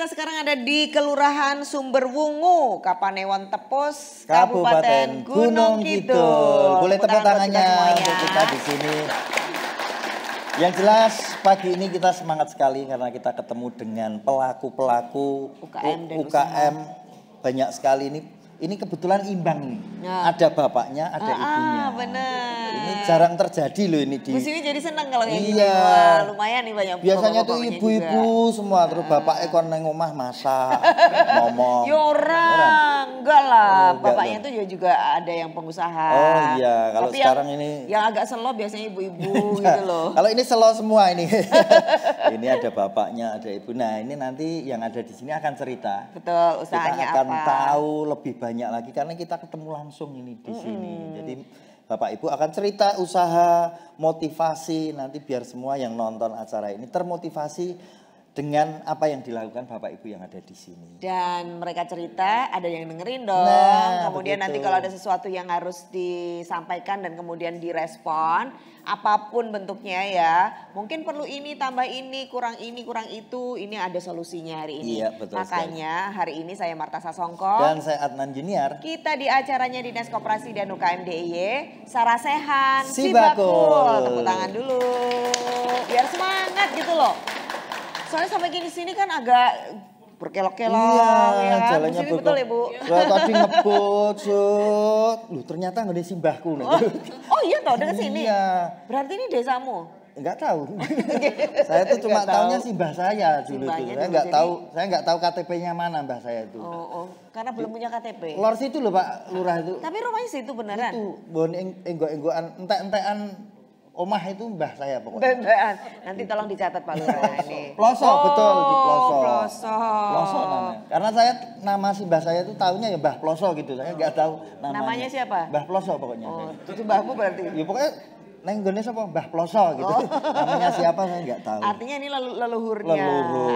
kita sekarang ada di Kelurahan Sumberwungu, Kapanewon Tepus, Kabupaten Gunung Kidul. Boleh tepuk tangannya untuk kita di sini. Yang jelas pagi ini kita semangat sekali karena kita ketemu dengan pelaku-pelaku UKM banyak sekali ini. Ini kebetulan imbang nih. Ya. Ada bapaknya, ada ibunya. Bener. Ini jarang terjadi loh ini di. Bu Siwi jadi senang kalau kayak gini. Iya. Wah, lumayan nih banyak. Biasanya tuh ibu-ibu semua terus bapak ekor neng omah masak, ngomong. Ya orang, enggak lah. Bapaknya tuh juga ada yang pengusaha. Oh iya, kalau tapi sekarang ini yang agak selo biasanya ibu-ibu gitu loh. Kalau ini selo semua ini. Ini ada bapaknya, ada ibu. Nah, ini nanti yang ada di sini akan cerita. Betul, usahanya kita akan apa. tahu lebih banyak lagi karena kita ketemu langsung ini di sini. Jadi Bapak Ibu akan cerita usaha, motivasi nanti biar semua yang nonton acara ini termotivasi dengan apa yang dilakukan Bapak Ibu yang ada di sini. Dan mereka cerita, ada yang dengerin dong. Nah, kemudian begitu. nanti kalau ada sesuatu yang harus disampaikan dan kemudian direspon, apapun bentuknya ya. Mungkin perlu ini, tambah ini, kurang itu. Ini ada solusinya hari ini. Iya, betul. Makanya hari ini saya Marta Sasongko. Dan saya Adnan Junior. Kita di acaranya Dinas Koperasi dan UKM DIY, Sarasehan Sibakul. Tepuk tangan dulu. Biar semangat gitu loh. Soalnya sampai gini sini kan agak berkelok-kelok. Iya, ya kan? jalannya betul ya Bu? Saya tadi ngebut, loh ternyata nggak ada simbahku. Oh iya toh dekat sini? Iya. Berarti ini desamu? Enggak tahu. Saya tuh cuma taunya simbah saya dulu tuh. Saya nggak tahu KTP-nya mana mbah saya itu. Oh, karena belum punya KTP. Lor situ loh Pak Lurah itu. Tapi rumahnya situ beneran? Itu, bon enggok-enggokan, entek-entekan omah itu mbah saya pokoknya. Nanti tolong dicatat Pak Lurah ini. Ploso, betul di Ploso. Ploso namanya. Karena saya nama si mbah saya itu tahunya ya Mbah Ploso gitu. Saya nggak tahu namanya. Namanya siapa? Mbah Ploso pokoknya. Oh, itu mbahmu berarti? Ya pokoknya neng gone sapa Mbah Ploso gitu. Namanya siapa saya nggak tahu. Artinya ini leluhurnya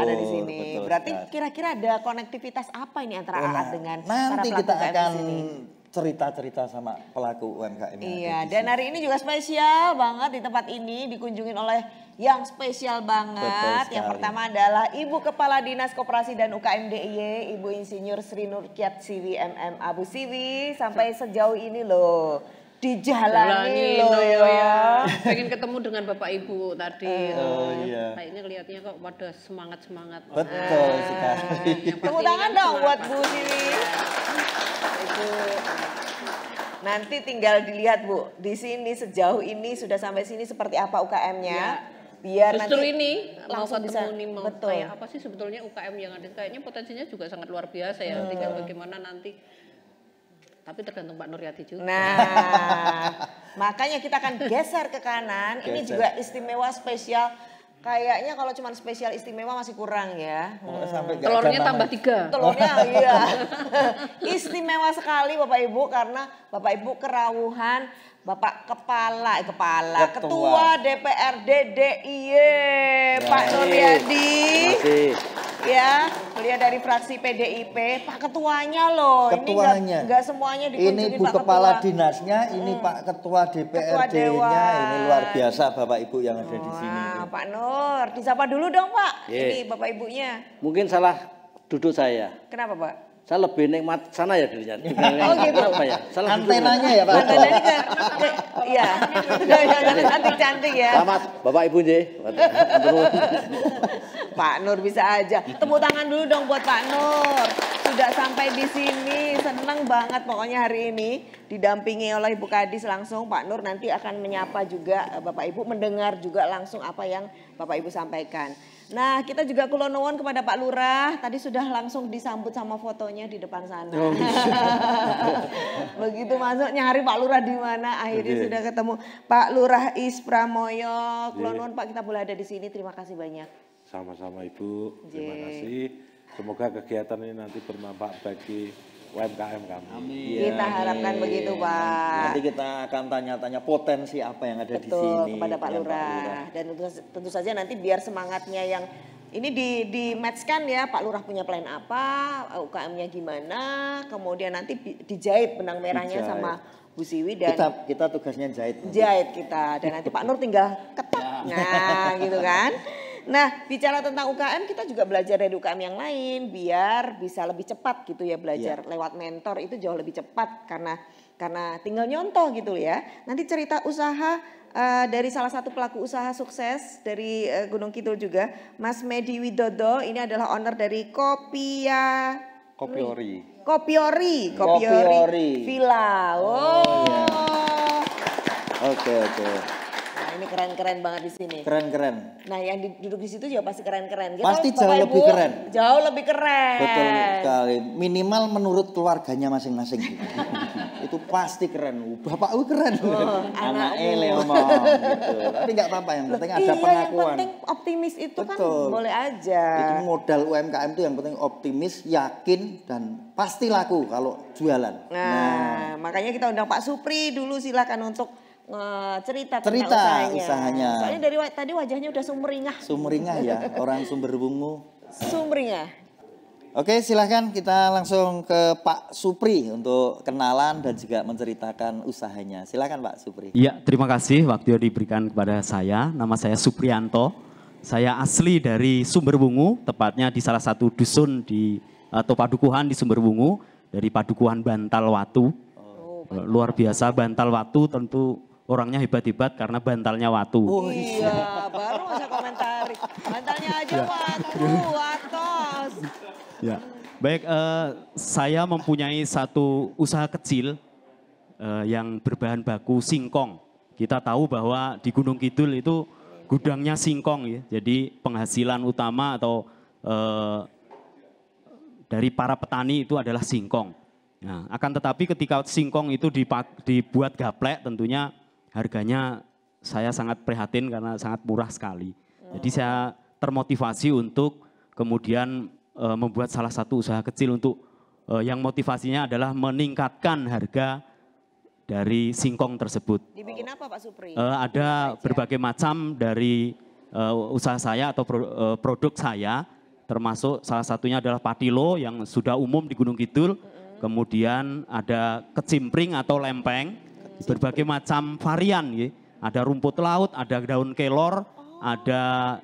ada di sini. Berarti kira-kira ada konektivitas apa ini antara Aat dengan nanti para pelaku kita akan di sini? cerita-cerita sama pelaku UMKM. Iya, dan hari ini juga spesial banget di tempat ini dikunjungin oleh yang spesial banget. Yang pertama adalah Ibu Kepala Dinas Koperasi dan UKM DIY, Ibu Insinyur Sri Nurkiat Siwi MM Abu Siwi. Sampai sejauh ini loh dijalani loh ya. Pengen ketemu dengan Bapak Ibu tadi. Iya. Kayaknya kelihatannya kok pada semangat-semangat. Betul sekali. Tepuk tangan dong buat Bu Siwi. Nanti tinggal dilihat Bu, di sini sejauh ini sudah sampai sini seperti apa UKM-nya. Ya. Biar justru nanti ini langsung bisa betul. Kayak apa sih sebetulnya UKM yang ada, kayaknya potensinya juga sangat luar biasa ya. Tinggal bagaimana nanti, tapi tergantung Pak Nuryati juga. Nah, makanya kita akan geser ke kanan. Ini juga istimewa spesial. Kayaknya kalau cuma spesial istimewa masih kurang ya. Telurnya tambah 3. Telurnya iya. Istimewa sekali Bapak Ibu karena Bapak Ibu kerawuhan Bapak Ketua DPRD DIY Pak Nuryadi. Ya, beliau dari fraksi PDIP, Pak Ketuanya loh. Ketuanya. Ini enggak semuanya dikunjungi ini Pak Bu Kepala Ketua. Dinasnya, ini Pak Ketua DPRD-nya, ini luar biasa Bapak Ibu yang ada di sini. Pak Nur, disapa dulu dong Pak. Yeah. Ini Bapak Ibunya. Mungkin salah duduk saya. Kenapa Pak? Saya lebih nikmat sana ya dirinya. Oh gitu. Apa ya? Salah antenanya ya Pak. Antenanya iya. Cantik-cantik ya. Selamat Bapak Ibu nggih. Pak Nur bisa aja. Tepuk tangan dulu dong buat Pak Nur. Sudah sampai di sini, senang banget pokoknya hari ini didampingi oleh Ibu Kadis langsung. Pak Nur nanti akan menyapa juga Bapak Ibu, mendengar juga langsung apa yang Bapak Ibu sampaikan. Nah, kita juga kula nuwun kepada Pak Lurah. Tadi sudah langsung disambut sama fotonya di depan sana. Begitu masuk nyari Pak Lurah di mana, akhirnya sudah ketemu Pak Lurah Ispramoyo. Kula nuwun Pak, kita boleh ada di sini. Terima kasih banyak. Sama-sama Ibu. Terima kasih. Semoga kegiatan ini nanti bermanfaat bagi UMKM kami. Amin. Kita harapkan begitu Pak. Nanti kita akan tanya-tanya potensi apa yang ada di sini. Betul, kepada Pak Lurah. Dan tentu saja nanti biar semangatnya yang ini di matchkan ya, Pak Lurah punya plan apa, UKM-nya gimana, kemudian nanti dijahit benang merahnya sama Bu Siwi dan kita tugasnya jahit. Jahit kita dan nanti Pak Nur tinggal ketok. Nah, gitu kan. Nah, bicara tentang UKM, kita juga belajar dari UKM yang lain biar bisa lebih cepat gitu ya belajar lewat mentor itu jauh lebih cepat karena tinggal nyontoh gitu ya. Nanti cerita usaha dari salah satu pelaku usaha sukses dari Gunung Kidul juga, Mas Medi Widodo. Ini adalah owner dari Kopiori Villa. Oke. Nah, ini keren-keren banget di sini. Keren. Nah, yang duduk di situ juga pasti keren-keren. Kita Pasti Bapak jauh Ibu, lebih keren. Jauh lebih keren. Betul sekali. Minimal menurut keluarganya masing-masing. Itu pasti keren. Bapakku keren. Anaknya ngomong gitu. Tapi nggak apa-apa, yang penting ada pengakuan. Yang penting optimis itu kan boleh aja. Itu modal UMKM itu yang penting optimis, yakin, dan pasti laku kalau jualan. Nah, makanya kita undang Pak Supri dulu, silakan untuk cerita tentang usahanya. Soalnya dari tadi wajahnya udah sumringah. Sumringah ya, orang Sumberwungu. Sumringah. Oke, silahkan kita langsung ke Pak Supri untuk kenalan dan juga menceritakan usahanya. Silakan Pak Supri. Iya, terima kasih waktu yang diberikan kepada saya. Nama saya Suprianto. Saya asli dari Sumberwungu, tepatnya di salah satu dusun atau padukuhan di Sumberwungu, dari Padukuhan Bantal Watu. Luar biasa, Bantal Watu tentu orangnya hebat-hebat karena bantalnya watu. Oh iya, baru masa komentari. Bantalnya aja watu, watos. Ya, baik, saya mempunyai satu usaha kecil yang berbahan baku singkong. Kita tahu bahwa di Gunung Kidul itu gudangnya singkong ya. Jadi penghasilan utama atau dari para petani itu adalah singkong. Nah, akan tetapi ketika singkong itu dibuat gaplek, tentunya harganya saya sangat prihatin karena sangat murah sekali. Jadi saya termotivasi untuk kemudian membuat salah satu usaha kecil untuk yang motivasinya adalah meningkatkan harga dari singkong tersebut. Dibikin apa Pak Supri? Ada berbagai macam dari usaha saya atau produk saya, termasuk salah satunya adalah patilo yang sudah umum di Gunung Kidul. Kemudian ada kecimpring atau lempeng, berbagai macam varian ya. Ada rumput laut, ada daun kelor, ada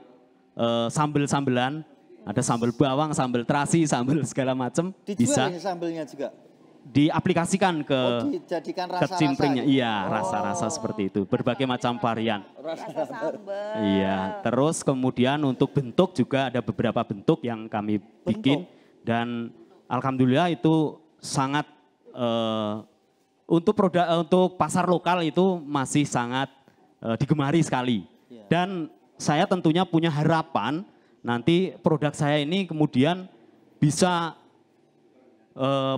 sambel-sambelan, ada sambal bawang, sambal terasi, sambal segala macam. Bisa sambelnya juga diaplikasikan ke dijadikan rasa-rasa. Kecimpringnya. Iya, rasa-rasa seperti itu. Berbagai macam varian. Rasa sambal. Iya, terus kemudian untuk bentuk juga ada beberapa bentuk yang kami bikin dan alhamdulillah itu sangat untuk pasar lokal itu masih sangat digemari sekali. Dan saya tentunya punya harapan nanti produk saya ini kemudian bisa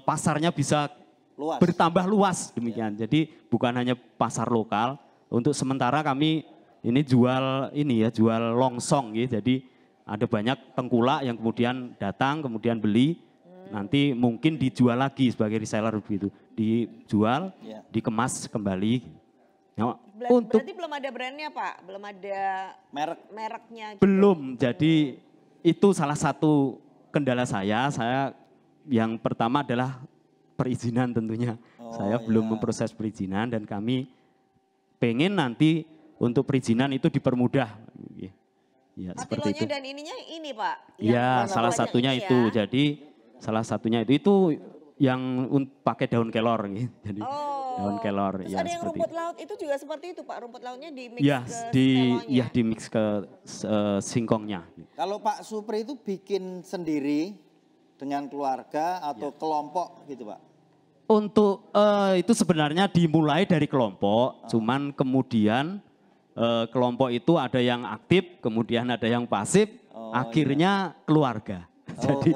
pasarnya bisa bertambah luas demikian. Jadi bukan hanya pasar lokal. Untuk sementara kami ini jual longsong ya. Jadi ada banyak tengkulak yang kemudian datang kemudian beli. Nanti mungkin dijual lagi sebagai reseller begitu, dijual, dikemas kembali. Nah, berarti belum ada brandnya Pak, belum ada mereknya. Gitu. Belum, jadi itu salah satu kendala saya. Saya yang pertama adalah perizinan tentunya. Saya belum memproses perizinan dan kami pengen nanti untuk perizinan itu dipermudah. Ya, seperti itu. Dan ininya ini Pak. Ya, salah satunya itu. Jadi salah satunya itu yang pakai daun kelor gitu. Jadi daun kelor. Terus ya, ada yang rumput laut itu juga seperti itu Pak, rumput lautnya di mix di mix ke singkongnya. Kalau Pak Supri itu bikin sendiri dengan keluarga atau kelompok gitu Pak? Untuk itu sebenarnya dimulai dari kelompok, cuman kemudian kelompok itu ada yang aktif, kemudian ada yang pasif, akhirnya keluarga. Jadi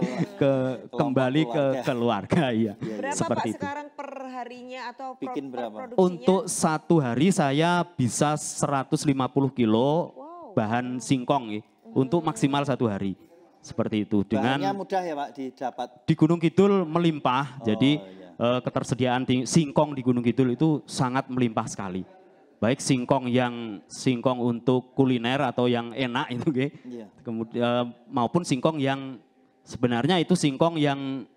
kembali ke keluarga ya. Berapa seperti Pak itu. sekarang per harinya atau bikin berapa? Produksinya? Untuk satu hari saya bisa 150 kilo bahan singkong ya, untuk maksimal satu hari. Seperti itu. Bahannya mudah ya Pak didapat? Di Gunung Kidul melimpah, jadi ketersediaan singkong di Gunung Kidul itu sangat melimpah sekali. Baik singkong untuk kuliner atau yang enak itu kemudian maupun singkong yang sebenarnya itu singkong yang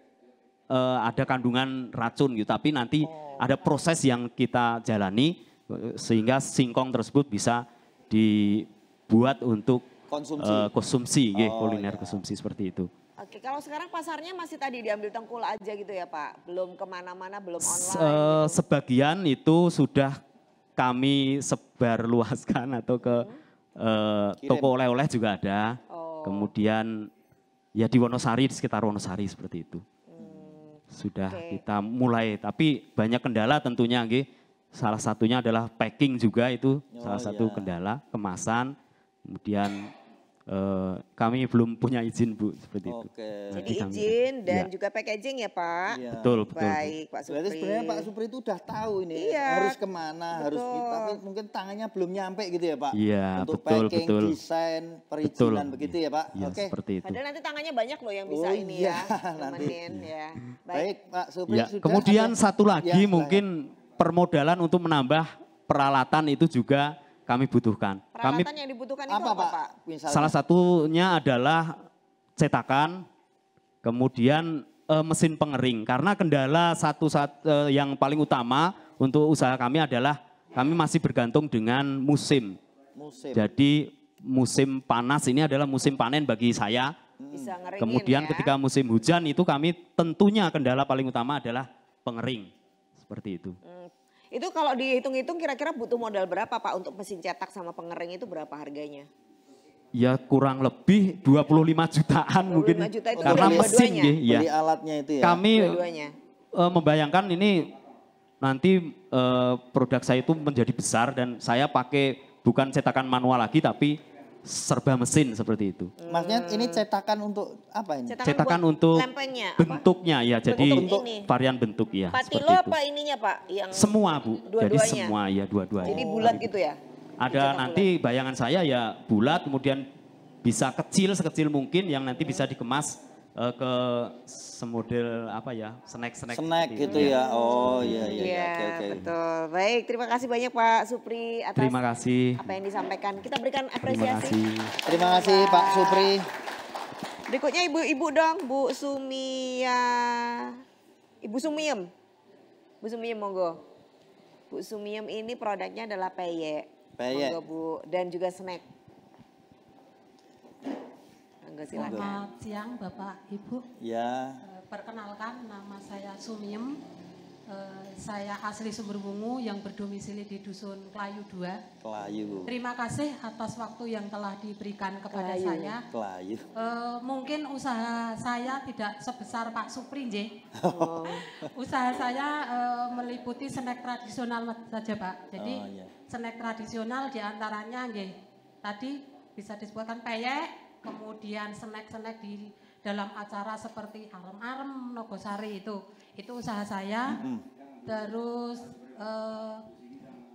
ada kandungan racun gitu, tapi nanti ada proses yang kita jalani sehingga singkong tersebut bisa dibuat untuk konsumsi, nggih, kuliner konsumsi seperti itu. Oke, kalau sekarang pasarnya masih tadi diambil Tengkul aja gitu ya Pak? Belum kemana-mana, belum online gitu. Sebagian itu sudah kami sebar luaskan atau ke toko oleh-oleh juga ada. Kemudian ya di Wonosari, di sekitar Wonosari seperti itu. Sudah kita mulai, tapi banyak kendala tentunya, nggih. Salah satunya adalah packing juga itu, salah satu kendala, kemasan. Kemudian kami belum punya izin Bu, seperti itu. Jadi izin dan juga packaging ya Pak? Iya. Betul. Baik Pak Supri. Berarti sebenarnya Pak Supri itu udah tahu ini harus kemana, harus tapi mungkin tangannya belum nyampe gitu ya Pak? Iya, untuk betul, packing, betul. desain, perizinan begitu ya Pak? Iya, seperti itu. Padahal nanti tangannya banyak loh yang bisa ini iya, ya, nanti. nemenin ya. Baik Pak Supri Ya, sudah. kemudian satu lagi Ya, mungkin permodalan untuk menambah peralatan itu juga kami butuhkan. Peralatan yang dibutuhkan itu apa Pak? Misalnya. Salah satunya adalah cetakan, kemudian mesin pengering. Karena kendala yang paling utama untuk usaha kami adalah kami masih bergantung dengan musim. Jadi musim panas ini adalah musim panen bagi saya. Bisa ngeringin Kemudian ya. ketika musim hujan itu kami tentunya kendala paling utama adalah pengering. Seperti itu. Itu kalau dihitung-hitung kira-kira butuh modal berapa Pak untuk mesin cetak sama pengering itu berapa harganya? Ya kurang lebih 25 jutaan 25 mungkin. juta itu Karena beli mesin dua-duanya? nggih, ya. Beli alatnya itu ya. Kami Dua-duanya. membayangkan ini nanti produk saya itu menjadi besar dan saya pakai bukan cetakan manual lagi tapi serba mesin seperti itu. Maksudnya ini cetakan untuk apa ini? Cetakan buat untuk lempengnya, apa? bentuknya ya, jadi Bentuk ini. varian bentuk ya. Patilo seperti itu. apa ininya Pak? Yang Semua Bu, jadi Dua-duanya? semua ya dua-duanya. Jadi bulat gitu ya? Ada Dicetak nanti bayangan saya ya bulat, kemudian bisa kecil sekecil mungkin yang nanti bisa dikemas ke semodel apa ya, snack Snack seperti gitu itu. ya. Oh iya iya. Iya, Oke. betul. Baik, terima kasih banyak Pak Supri atas Terima kasih. apa yang disampaikan. Kita berikan Terima apresiasi. kasih. Terima kasih Pak Supri. Berikutnya ibu-ibu dong, Bu Sumia. Ibu Sumiem. Bu Sumiem monggo. Bu Sumiem ini produknya adalah peyek. Peyek. Monggo Bu, dan juga snack. Monggo silakan. Selamat siang Bapak Ibu. Ya. Perkenalkan nama saya Sumiem. Saya asli Sumberbungu yang berdomisili di Dusun Kelayu 2. Kelayu. Terima kasih atas waktu yang telah diberikan kepada saya. Kelayu. Mungkin usaha saya tidak sebesar Pak Supri, nggih. Usaha saya meliputi snack tradisional saja Pak. Jadi snack tradisional diantaranya nggih. Tadi bisa disebutkan peyek, kemudian snack-snack di dalam acara seperti arem-arem, nogosari itu usaha saya. Terus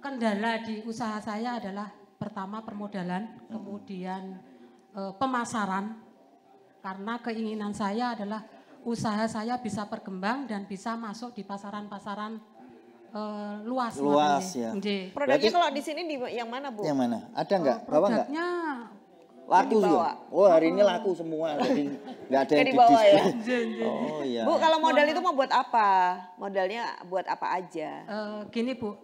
kendala di usaha saya adalah pertama permodalan, kemudian pemasaran. Karena keinginan saya adalah usaha saya bisa berkembang dan bisa masuk di pasaran-pasaran luas. Luas ya. Produknya kalau di sini di yang mana Bu? Yang mana? Ada nggak? Bawa nggak? Produknya Laku juga. Oh hari ini laku semua, jadi nggak ada yang dibawa ya. Oh iya. Bu kalau modal itu mau buat apa? Modalnya buat apa aja? Gini Bu,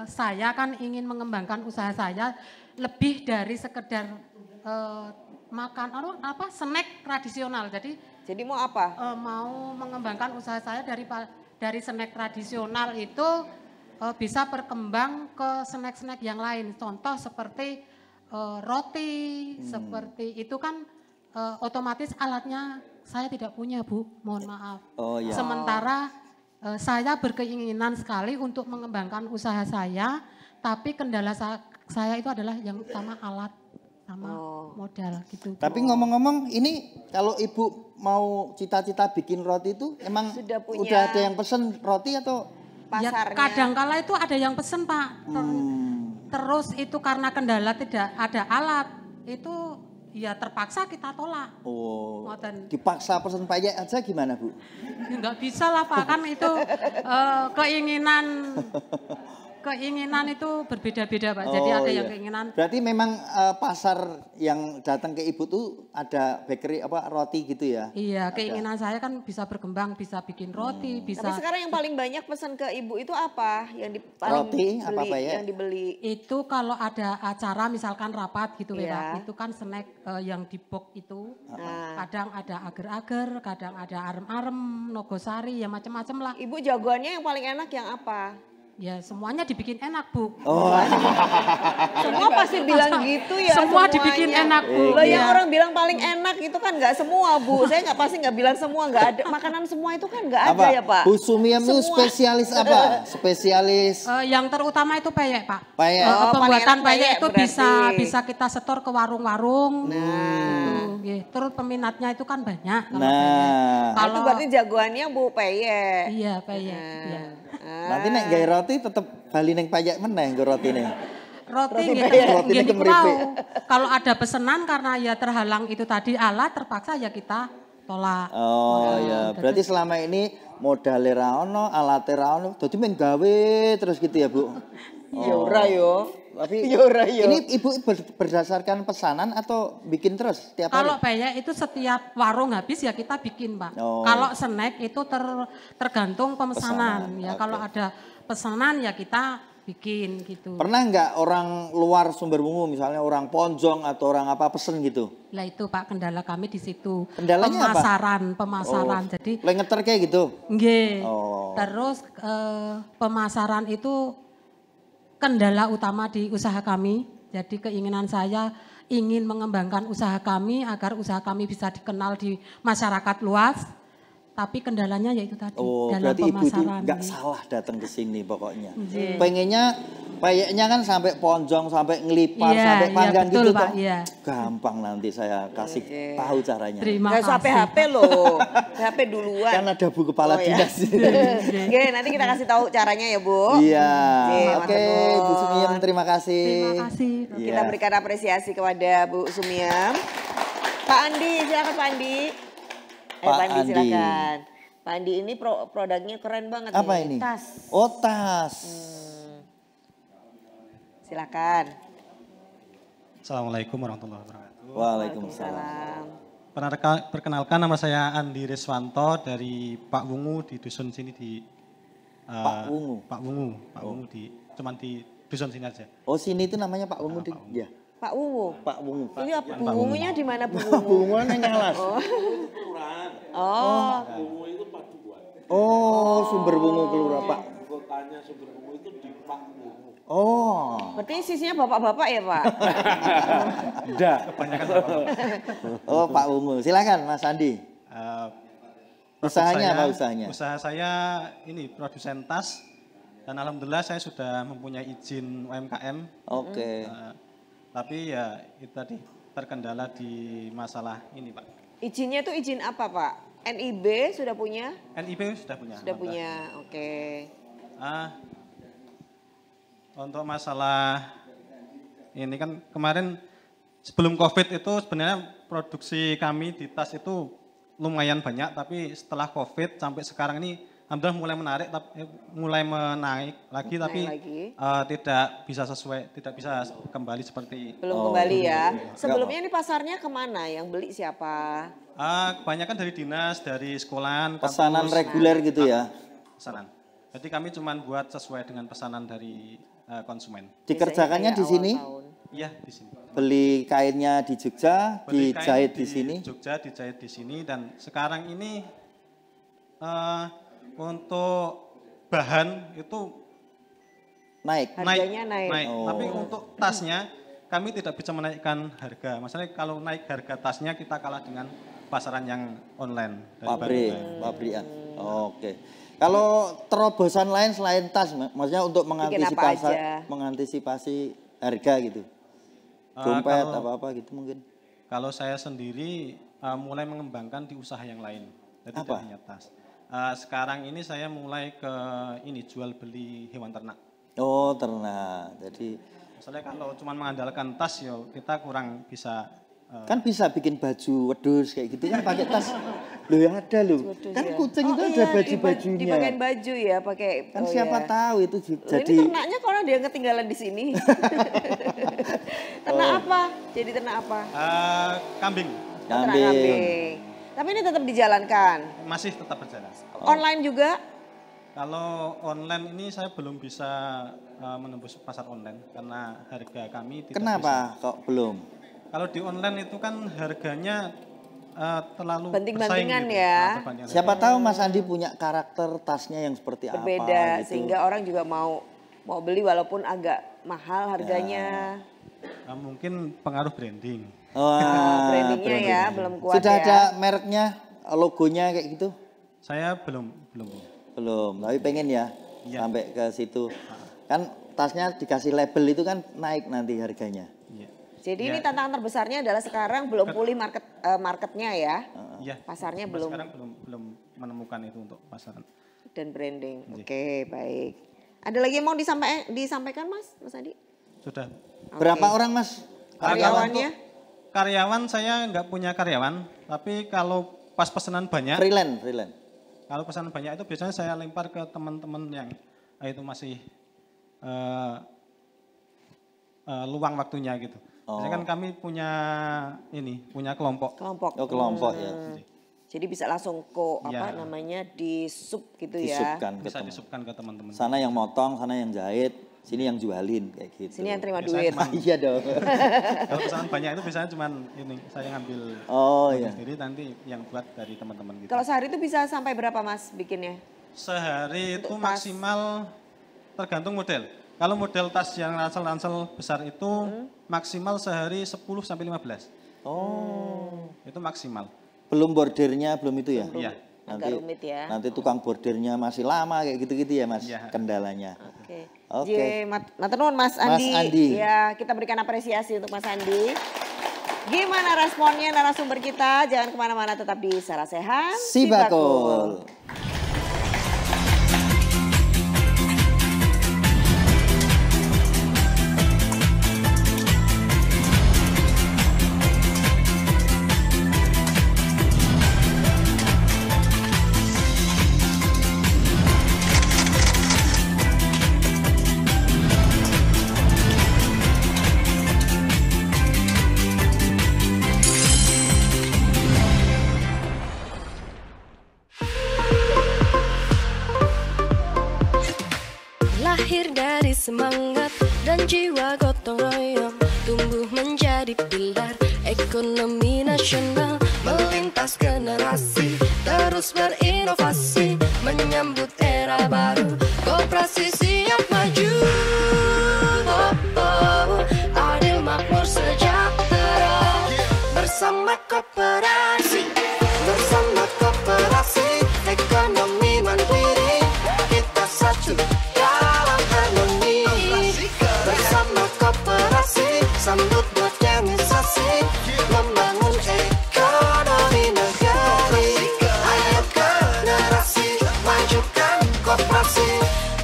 saya kan ingin mengembangkan usaha saya lebih dari sekedar makan snack tradisional. Jadi mau apa? Mau mengembangkan usaha saya dari snack tradisional itu bisa berkembang ke snack-snack yang lain. Contoh seperti roti, seperti itu kan otomatis alatnya saya tidak punya Bu, mohon maaf. Oh, iya. Sementara saya berkeinginan sekali untuk mengembangkan usaha saya, tapi kendala saya itu adalah yang utama alat sama modal gitu. Tapi ngomong-ngomong ini kalau Ibu mau cita-cita bikin roti itu emang udah ada yang pesen roti atau pasarnya? Ya, kadangkala itu ada yang pesen Pak. Terus itu karena kendala tidak ada alat, itu ya terpaksa kita tolak. Oh, dipaksa pesen peyek aja gimana Bu? Ya, nggak bisa lah Pak, kan itu keinginan itu berbeda-beda Pak. Jadi ada yang keinginan. Berarti memang pasar yang datang ke Ibu tuh ada bakery apa roti gitu ya? Iya, keinginan saya kan bisa berkembang, bisa bikin roti, bisa. Tapi sekarang yang paling banyak pesan ke Ibu itu apa? Yang paling Roti, beli, apa ya? yang dibeli? Itu kalau ada acara misalkan rapat gitu ya Iya. Pak, itu kan snack yang di box itu. Kadang ada agar-agar, kadang ada arem-arem, nogosari, ya macam-macam lah. Ibu jagoannya yang paling enak yang apa? Ya semuanya dibikin enak Bu. Semua pasti bilang gitu ya. Semua semuanya. dibikin enak Bu. Loh yang Iya. orang bilang paling enak itu kan nggak semua Bu. Saya nggak pasti nggak bilang semua, nggak ada makanan semua itu kan nggak ada ya Pak. Bu Sumiam itu Semua. spesialis apa? Spesialis Yang terutama itu peyek Pak. peyek. Oh, paling Pembuatan enak peyek peyek itu berarti. bisa kita setor ke warung-warung. Gitu. Terus peminatnya itu kan banyak. Kalau peyek. Nah, Itu berarti jagoannya Bu peyek. Iya peyek. Iya. nanti nek gawe roti tetep bali ning payek meneh nggo rotine. Roti peyek. Roti gitu ini kemeripe. Kalau ada pesanan karena ya terhalang itu tadi alat terpaksa ya kita tolak. Oh ya, berarti selama ini modale ra ono, alate ra ono, dadi men gawe terus gitu ya, Bu. Ya ora yo. Tapi Ya ora yo. ini Ibu berdasarkan pesanan atau bikin terus tiap hari? Kalau peyek itu setiap warung habis ya kita bikin Pak. Oh. Kalau snack itu tergantung pemesanan. Pesanan, Ya oke. kalau ada pesanan ya kita bikin gitu. Pernah nggak orang luar Sumberwungu misalnya orang Ponjong atau orang apa pesen gitu? Lah itu Pak kendala kami di situ. Kendalanya apa? Pemasaran. Jadi Lagi ngeter kayak gitu? nggih. Oh. Terus pemasaran itu kendala utama di usaha kami. Jadi keinginan saya ingin mengembangkan usaha kami agar usaha kami bisa dikenal di masyarakat luas. Tapi kendalanya yaitu tadi Oh, dalam berarti Ibu itu pemasaran. nggak salah datang ke sini pokoknya. Iya. Pengennya payeknya kan sampai ponjong, sampai ngelipar, Iya, sampai iya, panggang betul, gitu Pak, toh. iya. Gampang nanti saya kasih tahu caranya. Terima Nggak usah kasih. HP loh. HP duluan. Kan ada Bu Kepala Oh, ya. Dinas. Oke, nanti kita kasih tahu caranya ya Bu. Iya. Oke, Oke, Mas Bu Sumiem terima kasih. Terima kasih. Kita Iya. berikan apresiasi kepada Bu Sumiem. Pak Andi, silakan Pak Andi. Pak Pak Andi Andi. silakan. Pak Andi ini produknya keren banget Apa nih. ini? Tas. Oh, tas. Silakan. Assalamualaikum warahmatullahi wabarakatuh. Waalaikumsalam. Perkenalkan nama saya Andi Riswanto dari Pak Wungu di dusun sini di Pak Wungu. Pak Wungu di cuman di dusun sini aja. Oh, sini itu namanya Pak Wungu. Ya. Pak Wuwu. Pak Wungu. Ini apa? Pak Bu Wungunya di mana Bu Bu Wungu? Wungu nang Ngalas. Oh. Oh, Sumberwungu Kelurahan Pak. Kotanya Sumberwungu itu di Pak Wungu. Oh. Berarti sisinya bapak-bapak ya Pak? Enggak. Oh, Pak Wungu. Silakan Mas Andi. Produk Usahanya saya- apa usahanya? Usaha saya ini produsen tas dan alhamdulillah saya sudah mempunyai izin UMKM. Oke. Tapi ya itu tadi terkendala di masalah ini Pak. Izinnya tuh izin apa Pak? NIB sudah punya? NIB sudah punya. Sudah alhamdulillah. punya, oke. Untuk masalah ini kan kemarin sebelum COVID itu sebenarnya produksi kami di tas itu lumayan banyak, tapi setelah COVID sampai sekarang ini alhamdulillah mulai menarik, mulai menaik lagi, tapi lagi. tidak bisa sesuai, tidak bisa kembali seperti Belum kembali ya. Sebelumnya ini pasarnya kemana? Yang beli siapa? kebanyakan dari dinas, dari sekolahan, Pesanan kampus, reguler gitu ya. pesanan. Jadi kami cuma buat sesuai dengan pesanan dari konsumen. Dikerjakannya di Biasanya sini, kayak awal tahun. Iya di sini. beli kainnya di Jogja, Beli kain dijahit di sini. Jogja dijahit di sini dan sekarang ini untuk bahan itu Naik. Harganya naik. Oh. Tapi untuk tasnya kami tidak bisa menaikkan harga. Maksudnya kalau naik harga tasnya kita kalah dengan pasaran yang online dari Pabrik, Bandung. pabrikan. Oke. Kalau terobosan lain selain tas, maksudnya untuk Bikin apa aja? mengantisipasi harga gitu. Dompet kalau- apa-apa gitu mungkin. Kalau saya sendiri mulai mengembangkan di usaha yang lain. Jadi Apa? tidak hanya tas. Sekarang ini saya mulai ke ini jual beli hewan ternak. Oh, ternak. Jadi Misalnya kalau cuma mengandalkan tas ya kita kurang bisa kan bisa bikin baju wedhus kayak gitu kan pakai tas. Loh ya ada loh. Kan ya. kucing itu ada baju-bajunya. Dipakein baju ya, pakai. Kan siapa tahu itu jadi. Ini ternaknya kalau dia ketinggalan di sini. Ternak apa? Jadi ternak apa? Kambing. Kambing. Tapi ini tetap dijalankan. Masih tetap berjalan. Online juga? Kalau online ini saya belum bisa menembus pasar online karena harga kami tidak. Kenapa kok belum? Kalau di online itu kan harganya terlalu banting-bantingan gitu. ya. Siapa tahu Mas Andi punya karakter tasnya yang seperti berbeda, apa gitu. sehingga orang juga mau beli walaupun agak mahal harganya. Ya. Mungkin pengaruh branding. Brandingnya ya belum kuat. Sudah ya. ada mereknya, logonya kayak gitu? Saya belum. Belum, tapi pengen ya sampai ke situ. Kan tasnya dikasih label itu kan naik nanti harganya. Iya. Jadi ini tantangan terbesarnya adalah sekarang belum pulih marketnya ya. Iya. Pasarnya sekarang belum menemukan itu untuk pasaran. Dan branding. Oke, baik. Ada lagi yang mau disampaikan Mas Andi? Sudah. Berapa orang Mas? Karyawannya? Karyawan saya nggak punya karyawan, tapi kalau pas pesanan banyak. Freelance. Kalau pesanan banyak itu biasanya saya lempar ke teman-teman yang itu masih luang waktunya gitu. Biasanya kan kami punya kelompok. Oh, kelompok ya. Jadi bisa langsung di sub gitu disubkan ya. Bisa disubkan ke teman-teman. Sana yang motong, sana yang jahit, sini yang jualin kayak gitu. Sini yang terima duit. Iya dong. Kalau pesanan banyak itu biasanya cuman saya ngambil sendiri, nanti yang buat dari teman-teman gitu. Kalau sehari itu bisa sampai berapa Mas bikinnya? Sehari itu maksimal tergantung model. Kalau model tas yang ransel-ransel besar itu maksimal sehari 10 sampai 15. Oh. Itu maksimal. Belum bordernya, belum itu ya? Iya. Agak rumit ya. Nanti tukang bordernya masih lama kayak gitu-gitu ya Mas, kendalanya. Oke. Matur nuwun Mas Andi. Ya, kita berikan apresiasi untuk Mas Andi. Gimana responnya narasumber kita? Jangan kemana-mana, tetap di Sara Sehat. Sibakul. Lahir dari semangat dan jiwa gotong royong, tumbuh menjadi pilar ekonomi nasional, melintas generasi, terus berinovasi, menyambut era baru, koperasi siap maju. Adil makmur sejahtera, bersama koperasi, ekonomi mandiri, kita satu. Sambut modernisasi, membangun ekonomi negeri. Ayo generasi, majukan koperasi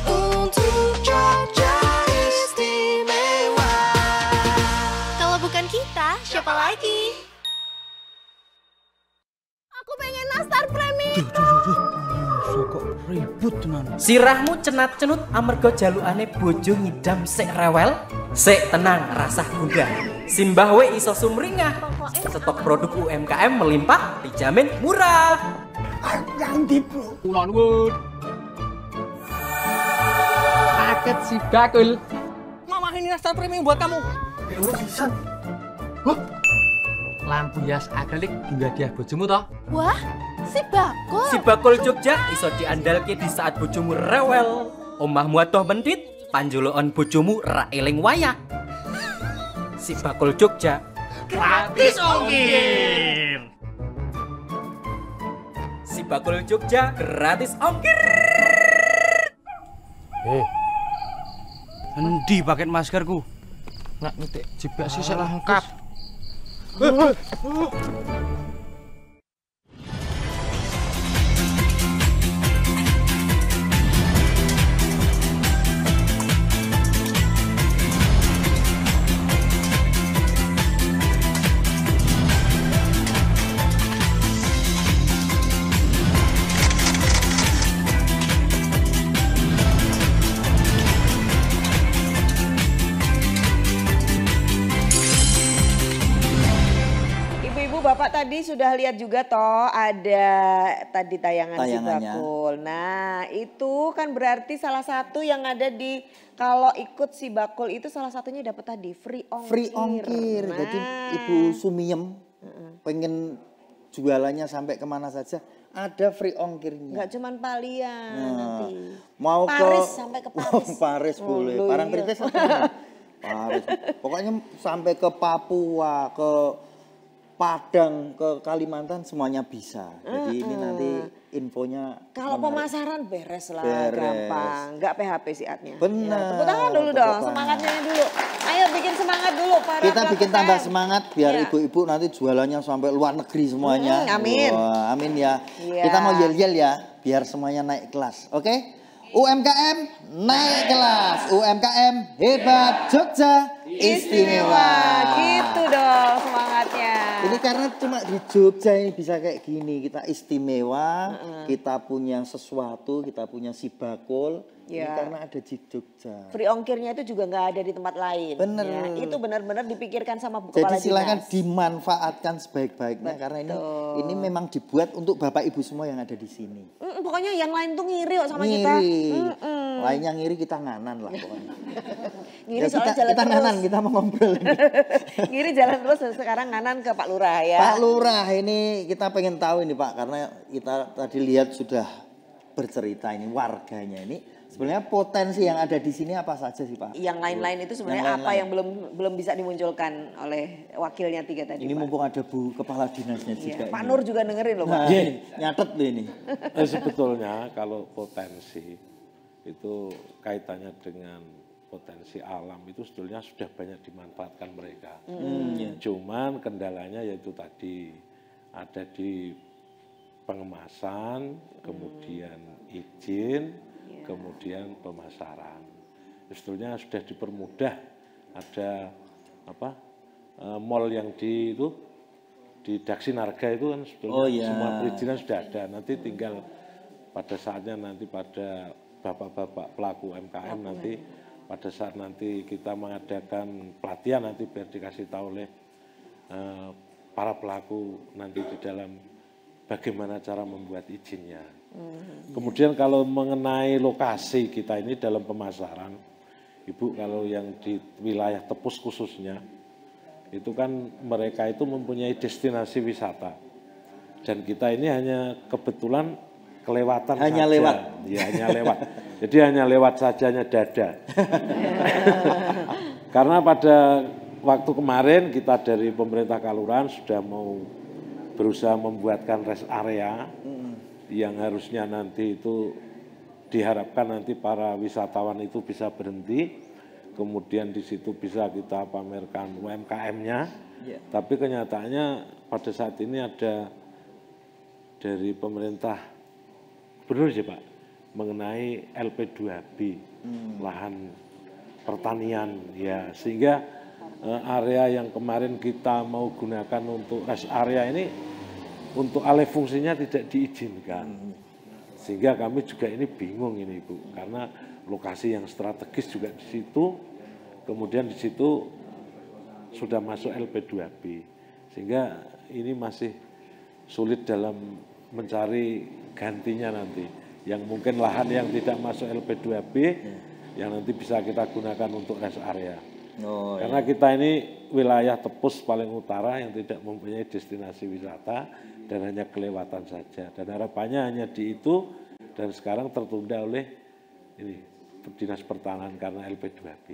untuk Jogja istimewa. Kalau bukan kita, siapa lagi? Aku pengen nastar premium. Kok ribut tenan. Sirahmu cenat-cenut amarga jalukane bojo ngidam sik rewel. Sik tenang, rasah gundah. Simbah we iso sumringah. Stok produk UMKM melimpah, dijamin murah. Yang di bro. Ulon wud. Paket Sibakul. Mama ini nastar premium buat kamu. Bisa. Lampu hias akrilik hingga dia bojomu toh. Wah, Sibakul. Sibakul Jogja iso diandalke di saat bojomu rewel. Omahmu atoh mendit, panjulukan bojomu ra eling wayah. Sibakul Jogja gratis ongkir. Sibakul Jogja gratis ongkir. Endi paket maskerku? Nak nyetik jebak sisik lengkap. Bapak tadi sudah lihat juga toh ada tadi tayangan si bakul. Nah itu kan berarti salah satu yang ada di kalau ikut si bakul itu salah satunya dapat tadi free ongkir. Free ongkir. Nah. Jadi Ibu Sumiem pengen jualannya sampai kemana saja ada free ongkirnya. Enggak cuman Palian nanti. Mau Paris ke sampai ke Paris. Paris boleh. Parangtritis Paris. Pokoknya sampai ke Papua, ke Padang, ke Kalimantan semuanya bisa. Jadi ini nanti infonya. Kalau pemasaran beres lah, gampang. Enggak PHP sih adnya. Benar. Ya, tepuk tangan dulu dong, semangatnya dulu. Ayo bikin semangat dulu para kita bikin tambah semangat biar ibu-ibu nanti jualannya sampai luar negeri semuanya. Amin. Wah, amin ya. Kita mau yel-yel ya, biar semuanya naik kelas. Oke? UMKM naik kelas. UMKM hebat, Jogja istimewa. Gitu dong semangatnya. Ini karena cuma di Jogja ini bisa kayak gini. Kita istimewa, kita punya sesuatu, kita punya si bakul. Ini karena ada di Jogja. Free ongkirnya itu juga nggak ada di tempat lain. Bener. Ya, itu benar-benar dipikirkan sama kepala Jadi dinas. silakan dimanfaatkan sebaik-baiknya karena ini memang dibuat untuk Bapak Ibu semua yang ada di sini. Pokoknya yang lain tuh ngiri kok sama ngiri. kita. Lainnya ngiri kita nganan lah pokoknya. Ngiri ya, soalnya jalan kita terus. Nganan, kita mau ngobrol. Ngiri jalan terus sekarang nganan ke Pak Lurah ya. Pak Lurah ini kita pengen tahu ini Pak karena kita tadi lihat sudah bercerita ini warganya ini. Sebenarnya potensi yang ada di sini apa saja sih Pak? Yang lain-lain itu sebenarnya apa yang belum bisa dimunculkan oleh wakilnya 3 tadi. Ini Pak. mumpung ada Bu Kepala Dinasnya juga. Pak Nur juga dengerin loh Pak. Nyatet loh ini. Sebetulnya kalau potensi itu kaitannya dengan potensi alam itu sebetulnya sudah banyak dimanfaatkan mereka. Cuman kendalanya yaitu tadi ada di pengemasan, kemudian izin, kemudian pemasaran. Sebetulnya sudah dipermudah, ada mall yang di Daksinarga itu kan sebetulnya semua perizinan sudah ada. Nanti tinggal pada saatnya nanti pada bapak-bapak pelaku UMKM nanti pada saat nanti kita mengadakan pelatihan nanti biar dikasih tahu oleh para pelaku nanti di dalam bagaimana cara membuat izinnya. Kemudian kalau mengenai lokasi kita ini dalam pemasaran, Ibu kalau yang di wilayah Tepus khususnya, itu kan mereka itu mempunyai destinasi wisata. Dan kita ini hanya kebetulan kelewatan hanya saja. Lewat. Ya, hanya lewat. Jadi hanya lewat sajanya dada. Karena pada waktu kemarin kita dari pemerintah Kalurahan sudah mau berusaha membuatkan rest area yang harusnya nanti itu diharapkan nanti para wisatawan itu bisa berhenti, kemudian di situ bisa kita pamerkan UMKM-nya. Tapi kenyataannya pada saat ini ada dari pemerintah benar sih Pak mengenai LP2B lahan pertanian ya, sehingga area yang kemarin kita mau gunakan untuk rest area ini untuk alih fungsinya tidak diizinkan. Sehingga kami juga ini bingung ini Ibu, karena lokasi yang strategis juga di situ, kemudian di situ sudah masuk LP2B. Sehingga ini masih sulit dalam mencari gantinya nanti. Yang mungkin lahan yang tidak masuk LP2B, yang nanti bisa kita gunakan untuk rest area. Karena kita ini wilayah Tepus paling utara yang tidak mempunyai destinasi wisata dan hanya kelewatan saja. Dan harapannya hanya di itu dan sekarang tertunda oleh ini Dinas Pertanahan karena LP2B.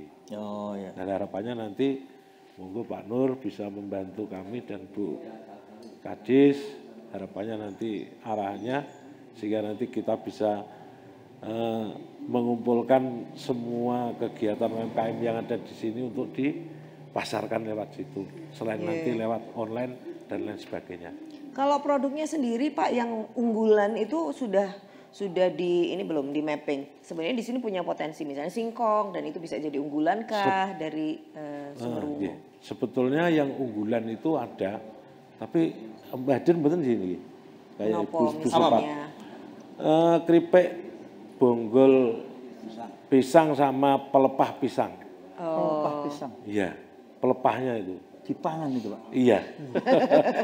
Dan harapannya nanti monggo Pak Nur bisa membantu kami dan Bu Kadis, harapannya nanti arahannya sehingga nanti kita bisa mengumpulkan semua kegiatan UMKM yang ada di sini untuk dipasarkan lewat situ. Selain nanti lewat online dan lain sebagainya. Kalau produknya sendiri Pak yang unggulan itu sudah di ini belum di mapping. Sebenarnya di sini punya potensi misalnya singkong dan itu bisa jadi unggulan kah dari Sumberwungu? Sebetulnya yang unggulan itu ada, tapi Mbak Din betul sini kayak Ibu Supat. Keripik bonggol pisang sama pelepah pisang. Pelepah pisang. Iya, pelepahnya itu. dipangan itu Pak? Iya,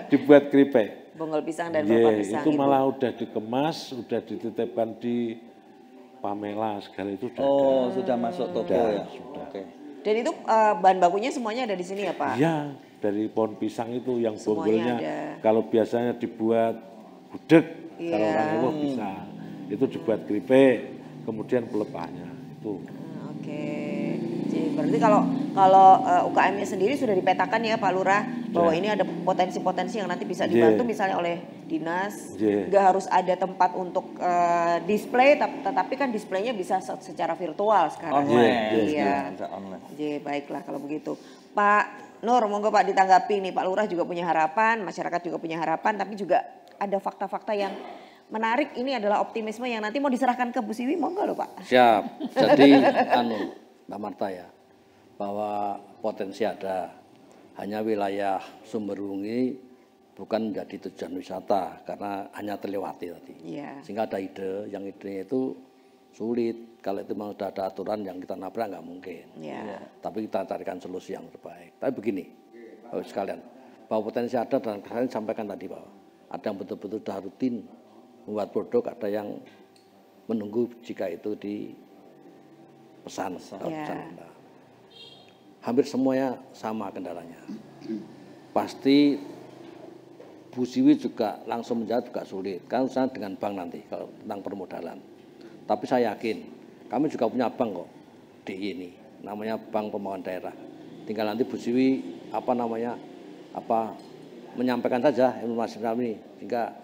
dibuat keripik. Bonggol pisang dan kelapa pisang. Itu malah udah dikemas, udah dititipkan di Pamela, segala itu sudah ada. Sudah masuk toko ya? Sudah. Oke. Dan itu bahan bakunya semuanya ada di sini ya Pak? Iya, dari pohon pisang itu yang Semuanya bonggolnya ada. kalau biasanya dibuat gudeg, kalau orang Jawa bisa. Itu dibuat keripik, kemudian pelepahnya itu. Oke. Jadi berarti kalau UKM-nya sendiri sudah dipetakan ya Pak Lurah bahwa ini ada potensi-potensi yang nanti bisa dibantu misalnya oleh dinas. Nggak harus ada tempat untuk display, tetapi kan displaynya bisa secara virtual sekarang. Iya. Baiklah kalau begitu. Pak Nur, monggo Pak ditanggapi nih. Pak Lurah juga punya harapan, masyarakat juga punya harapan, tapi juga ada fakta-fakta yang menarik. Ini adalah optimisme yang nanti mau diserahkan ke Bu Siwi, monggo loh Pak. Siap. Jadi Mbak Marta ya, bahwa potensi ada, hanya wilayah Sumberwungi bukan menjadi tujuan wisata karena hanya terlewati tadi. Sehingga ada ide, yang idenya itu sulit. Kalau itu memang sudah ada aturan yang kita nabrak nggak mungkin. Tapi kita carikan solusi yang terbaik. Tapi begini, Bapak sekalian, bahwa potensi ada dan kalian sampaikan tadi bahwa ada yang betul-betul sudah rutin membuat produk, ada yang menunggu jika itu dipesan. Hampir semuanya sama kendalanya. Pasti Bu Siwi juga langsung menjawab juga sulit. Kan urusan dengan bank nanti kalau tentang permodalan. Tapi saya yakin kami juga punya bank kok DI ini, namanya Bank Pembangunan Daerah. Tinggal nanti Bu Siwi menyampaikan saja informasi kami, sehingga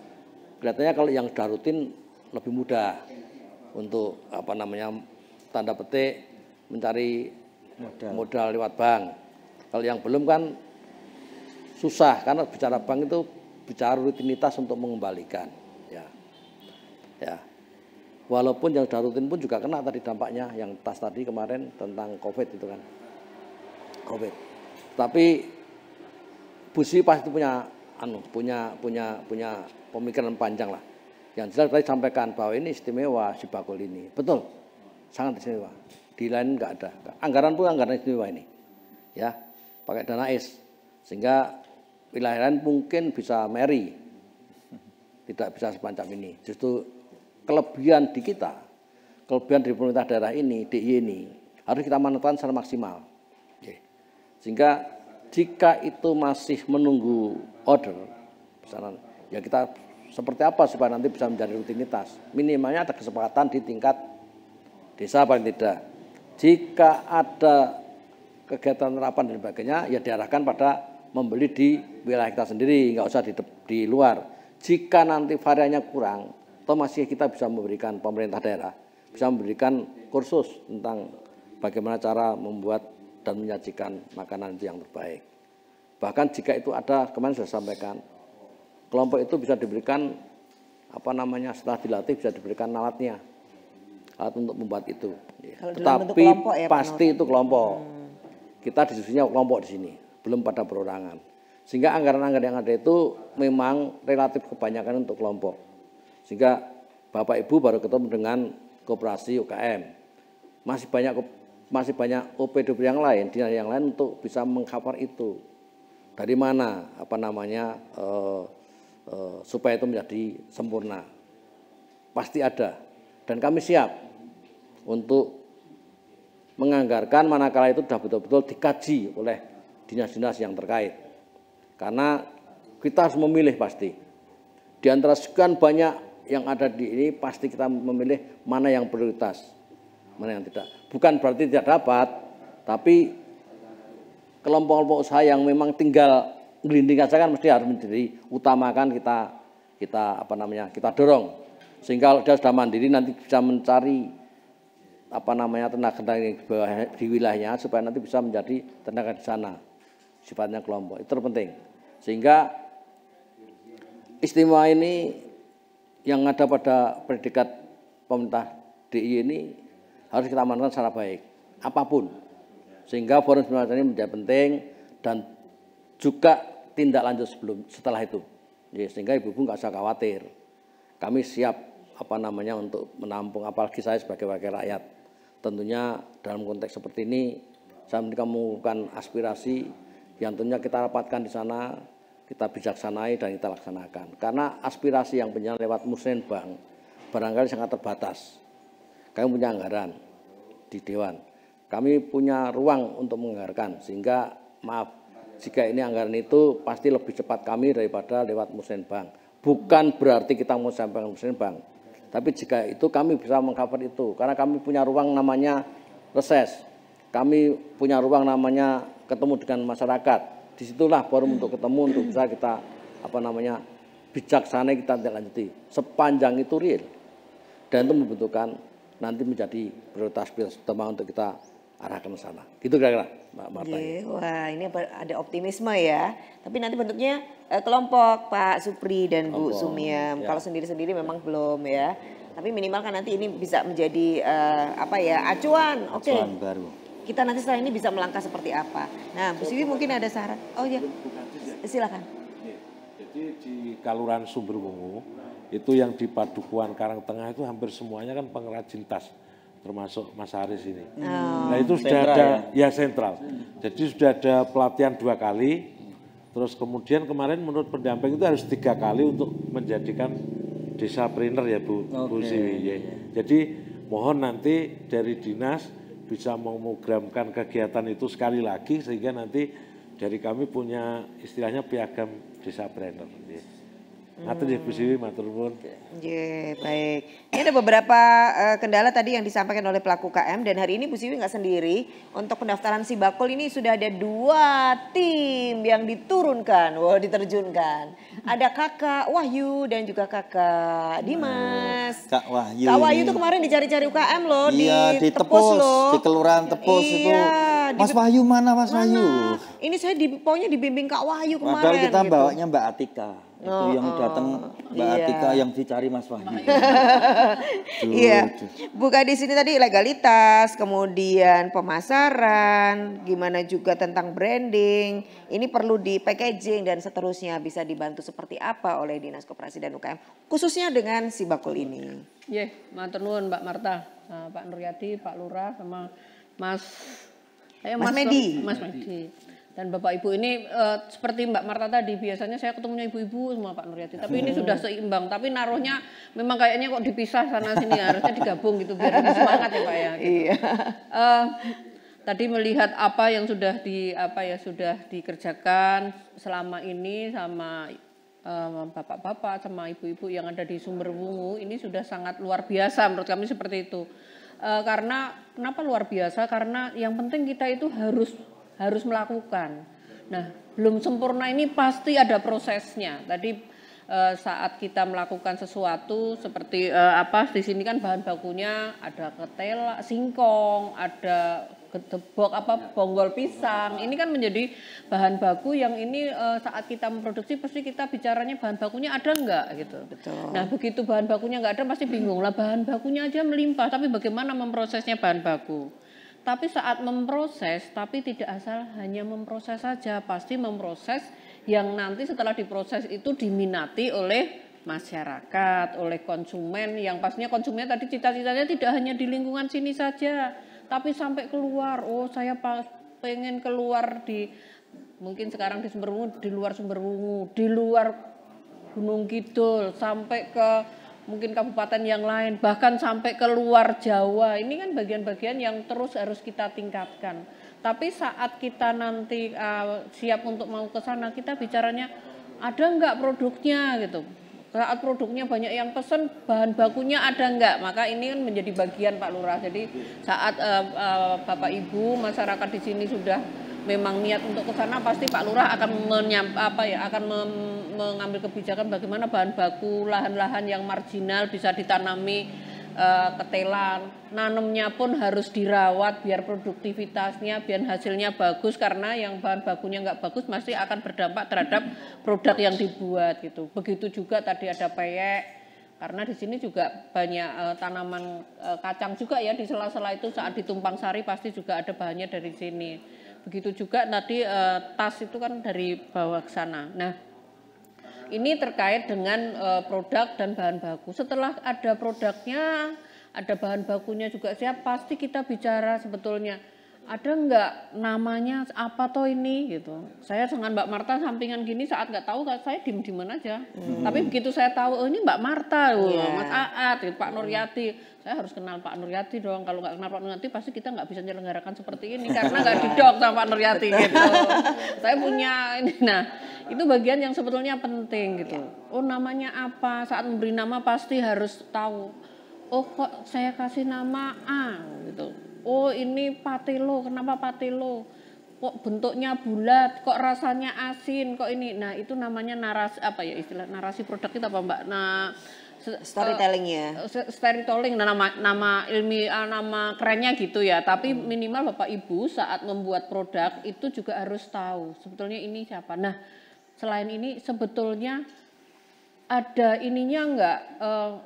kelihatannya kalau yang sudah rutin lebih mudah untuk tanda petik mencari modal lewat bank. Kalau yang belum kan susah, karena bicara bank itu bicara rutinitas untuk mengembalikan. Ya. Walaupun yang sudah rutin pun juga kena tadi dampaknya, yang tas tadi kemarin tentang COVID itu kan. COVID. Tapi Bu Siwi pasti punya pemikiran panjang lah. Yang jelas tadi sampaikan bahwa ini istimewa si bakul ini. Betul. Sangat istimewa. Di lain enggak ada. Anggaran pun anggaran istimewa ini. Ya, pakai dana AIS. Sehingga wilayah lain mungkin bisa meri. Tidak bisa semacam ini. Justru kelebihan di kita, kelebihan di pemerintah daerah ini, DIY ini, harus kita manfaatkan secara maksimal. Sehingga jika itu masih menunggu order, misalnya, ya kita seperti apa supaya nanti bisa menjadi rutinitas. Minimalnya ada kesepakatan di tingkat desa paling tidak. Jika ada kegiatan terapan dan sebagainya, ya diarahkan pada membeli di wilayah kita sendiri, nggak usah di luar. Jika nanti variannya kurang, atau masih kita bisa memberikan pemerintah daerah, bisa memberikan kursus tentang bagaimana cara membuat dan menyajikan makanan itu yang terbaik. Bahkan jika itu ada, kemarin sudah sampaikan, kelompok itu bisa diberikan setelah dilatih bisa diberikan alat untuk membuat itu. Tetapi pasti itu kelompok. Kita diskusinya kelompok di sini, belum pada perorangan. Sehingga anggaran-anggaran yang ada itu memang relatif kebanyakan untuk kelompok. Sehingga Bapak Ibu baru ketemu dengan koperasi UKM. Masih banyak OPD yang lain, dinas yang lain untuk bisa mengcover itu. Dari mana supaya itu menjadi sempurna. Pasti ada. Dan kami siap untuk menganggarkan manakala itu sudah betul-betul dikaji oleh dinas-dinas yang terkait. Karena kita harus memilih pasti. Di antara sekian banyak yang ada di ini pasti kita memilih mana yang prioritas, mana yang tidak. Bukan berarti tidak dapat, tapi kelompok-kelompok usaha yang memang tinggal gelinding saja kan mesti harus menjadi utamakan kita dorong. Sehingga kalau dia sudah mandiri nanti bisa mencari tenaga di wilayahnya supaya nanti bisa menjadi tenaga di sana. Sifatnya kelompok itu terpenting. Sehingga istimewa ini yang ada pada predikat pemerintah DIY ini harus kita amankan secara baik, apapun. Sehingga forum semacam ini menjadi penting dan juga tindak lanjut setelah itu. Sehingga ibu-ibu nggak usah khawatir. Kami siap untuk menampung, apalagi saya sebagai wakil rakyat. Tentunya dalam konteks seperti ini saya mengumpulkan aspirasi yang tentunya kita rapatkan di sana, kita bijaksanai dan kita laksanakan. Karena aspirasi yang punya lewat Musrenbang barangkali sangat terbatas. Kami punya anggaran di Dewan, kami punya ruang untuk menganggarkan, sehingga maaf, jika ini anggaran itu pasti lebih cepat kami daripada lewat Musrenbang. Bukan berarti kita mau sampaikan Musrenbang, tapi jika itu kami bisa mengcover itu, karena kami punya ruang namanya reses, kami punya ruang namanya ketemu dengan masyarakat. Disitulah forum untuk ketemu, untuk bisa kita bijaksana kita lanjuti sepanjang itu real, dan itu membutuhkan nanti menjadi prioritas utama untuk kita arahkan ke sana. Gitu kira-kira Mbak Marta. Wah, ini ada optimisme ya. Tapi nanti bentuknya kelompok Pak Supri dan Bu Sumiam. Ya. Kalau sendiri-sendiri memang belum ya. Tapi minimal kan nanti ini bisa menjadi acuan. Oke. Acuan baru. Kita nanti setelah ini bisa melangkah seperti apa. Nah, Bu Siwi mungkin ada saran. Oh ya, silakan. Jadi di Kelurahan Sumberwungu itu yang di Padukuhan Karangtengah itu hampir semuanya kan pengrajin tas, termasuk Mas Haris ini. Nah itu sudah ada ya sentral. Jadi sudah ada pelatihan 2 kali. Terus kemudian kemarin menurut pendamping itu harus 3 kali untuk menjadikan desa trainer ya Bu Siwi. Ya. Jadi mohon nanti dari dinas bisa memprogramkan kegiatan itu sekali lagi sehingga nanti dari kami punya istilahnya piagam desa trainer. Matur ya Bu Siwi, matur nuwun. Baik. Ini ada beberapa kendala tadi yang disampaikan oleh pelaku KM, dan hari ini Bu Siwi nggak sendiri. Untuk pendaftaran Sibakul ini sudah ada 2 tim yang diturunkan, diterjunkan. Ada Kakak Wahyu dan juga Kakak Dimas. Kak Wahyu. Kak Wahyu itu kemarin dicari-cari UKM loh, iya, di Tepus loh. Di Kelurahan Tepus itu. Mas Wahyu mana Mas Wahyu? Ini saya pokoknya dibimbing Kak Wahyu kemarin. Padahal kita bawanya Mbak Atika. Itu yang datang Mbak Atika yang dicari Mas Wahyu. Iya. Buka di sini tadi legalitas, kemudian pemasaran, gimana juga tentang branding. Ini perlu di packaging dan seterusnya, bisa dibantu seperti apa oleh Dinas Koperasi dan UKM khususnya dengan Sibakul ini. Matur nuwun Mbak Marta, Pak Nuryadi, Pak Lurah sama Mas Medi. Dan Bapak Ibu ini seperti Mbak Marta tadi, biasanya saya ketemunya ibu-ibu semua Pak Nuryadi. Tapi ini sudah seimbang, tapi naruhnya memang kayaknya kok dipisah sana sini, harusnya digabung gitu biar lebih semangat ya Pak ya. Gitu. Iya. Tadi melihat apa yang sudah dikerjakan selama ini sama bapak-bapak sama ibu-ibu yang ada di Sumberwungu, ini sudah sangat luar biasa menurut kami seperti itu. Karena kenapa luar biasa? Karena yang penting kita itu harus melakukan. Nah, belum sempurna ini pasti ada prosesnya. Tadi saat kita melakukan sesuatu seperti di sini kan bahan bakunya ada ketela, singkong, ada gedebok bonggol pisang. Ini kan menjadi bahan baku yang ini saat kita memproduksi pasti kita bicaranya bahan bakunya ada enggak gitu. Betul. Nah, begitu bahan bakunya enggak ada pasti bingung lah, bahan bakunya aja melimpah tapi bagaimana memprosesnya bahan baku. Tapi saat memproses, tapi tidak asal hanya memproses saja, pasti memproses yang nanti setelah diproses itu diminati oleh masyarakat, oleh konsumen, yang pastinya konsumennya tadi cita-citanya tidak hanya di lingkungan sini saja, tapi sampai keluar. Oh, saya pengen keluar mungkin sekarang di Sumberwungu, di luar Sumberwungu, di luar Gunung Kidul, sampai ke mungkin kabupaten yang lain, bahkan sampai ke luar Jawa. Ini kan bagian-bagian yang terus harus kita tingkatkan. Tapi saat kita nanti siap untuk mau ke sana, kita bicaranya ada enggak produknya gitu. Saat produknya banyak yang pesen, bahan bakunya ada enggak? Maka ini kan menjadi bagian Pak Lurah. Jadi saat Bapak Ibu masyarakat di sini sudah memang niat untuk ke sana, pasti Pak Lurah akan mengambil kebijakan bagaimana bahan baku lahan-lahan yang marginal bisa ditanami ketelan. Nanamnya pun harus dirawat biar produktivitasnya, biar hasilnya bagus, karena yang bahan bakunya nggak bagus pasti akan berdampak terhadap produk yang dibuat gitu. Begitu juga tadi ada peyek, karena di sini juga banyak tanaman kacang juga ya, di sela-sela itu saat ditumpang sari pasti juga ada bahannya dari sini. Begitu juga tadi tas itu kan dari bawah ke sana. Nah, ini terkait dengan produk dan bahan baku. Setelah ada produknya, ada bahan bakunya juga siap, pasti kita bicara sebetulnya ada nggak namanya apa toh ini gitu. Saya dengan Mbak Marta sampingan gini saat nggak tahu saya diem-dieman aja. Tapi begitu saya tahu oh ini Mbak Marta, Mas Aat, gitu, Pak Nuryati, saya harus kenal Pak Nuryati dong. Kalau nggak kenal Pak Nuryati pasti kita nggak bisa menyelenggarakan seperti ini karena nggak didok sama Pak Nuryati gitu. Saya punya ini, nah itu bagian yang sebetulnya penting gitu. Oh namanya apa? Saat memberi nama pasti harus tahu. Oh kok saya kasih nama A gitu. Oh ini patelo, kenapa patelo? Kok bentuknya bulat, kok rasanya asin, kok ini. Nah itu namanya narasi, apa ya istilah narasi produk kita apa Mbak? Nah storytelling ya. Storytelling, nama ilmiah, nama kerennya gitu ya. Tapi minimal Bapak Ibu saat membuat produk itu juga harus tahu sebetulnya ini siapa. Nah selain ini sebetulnya ada ininya enggak,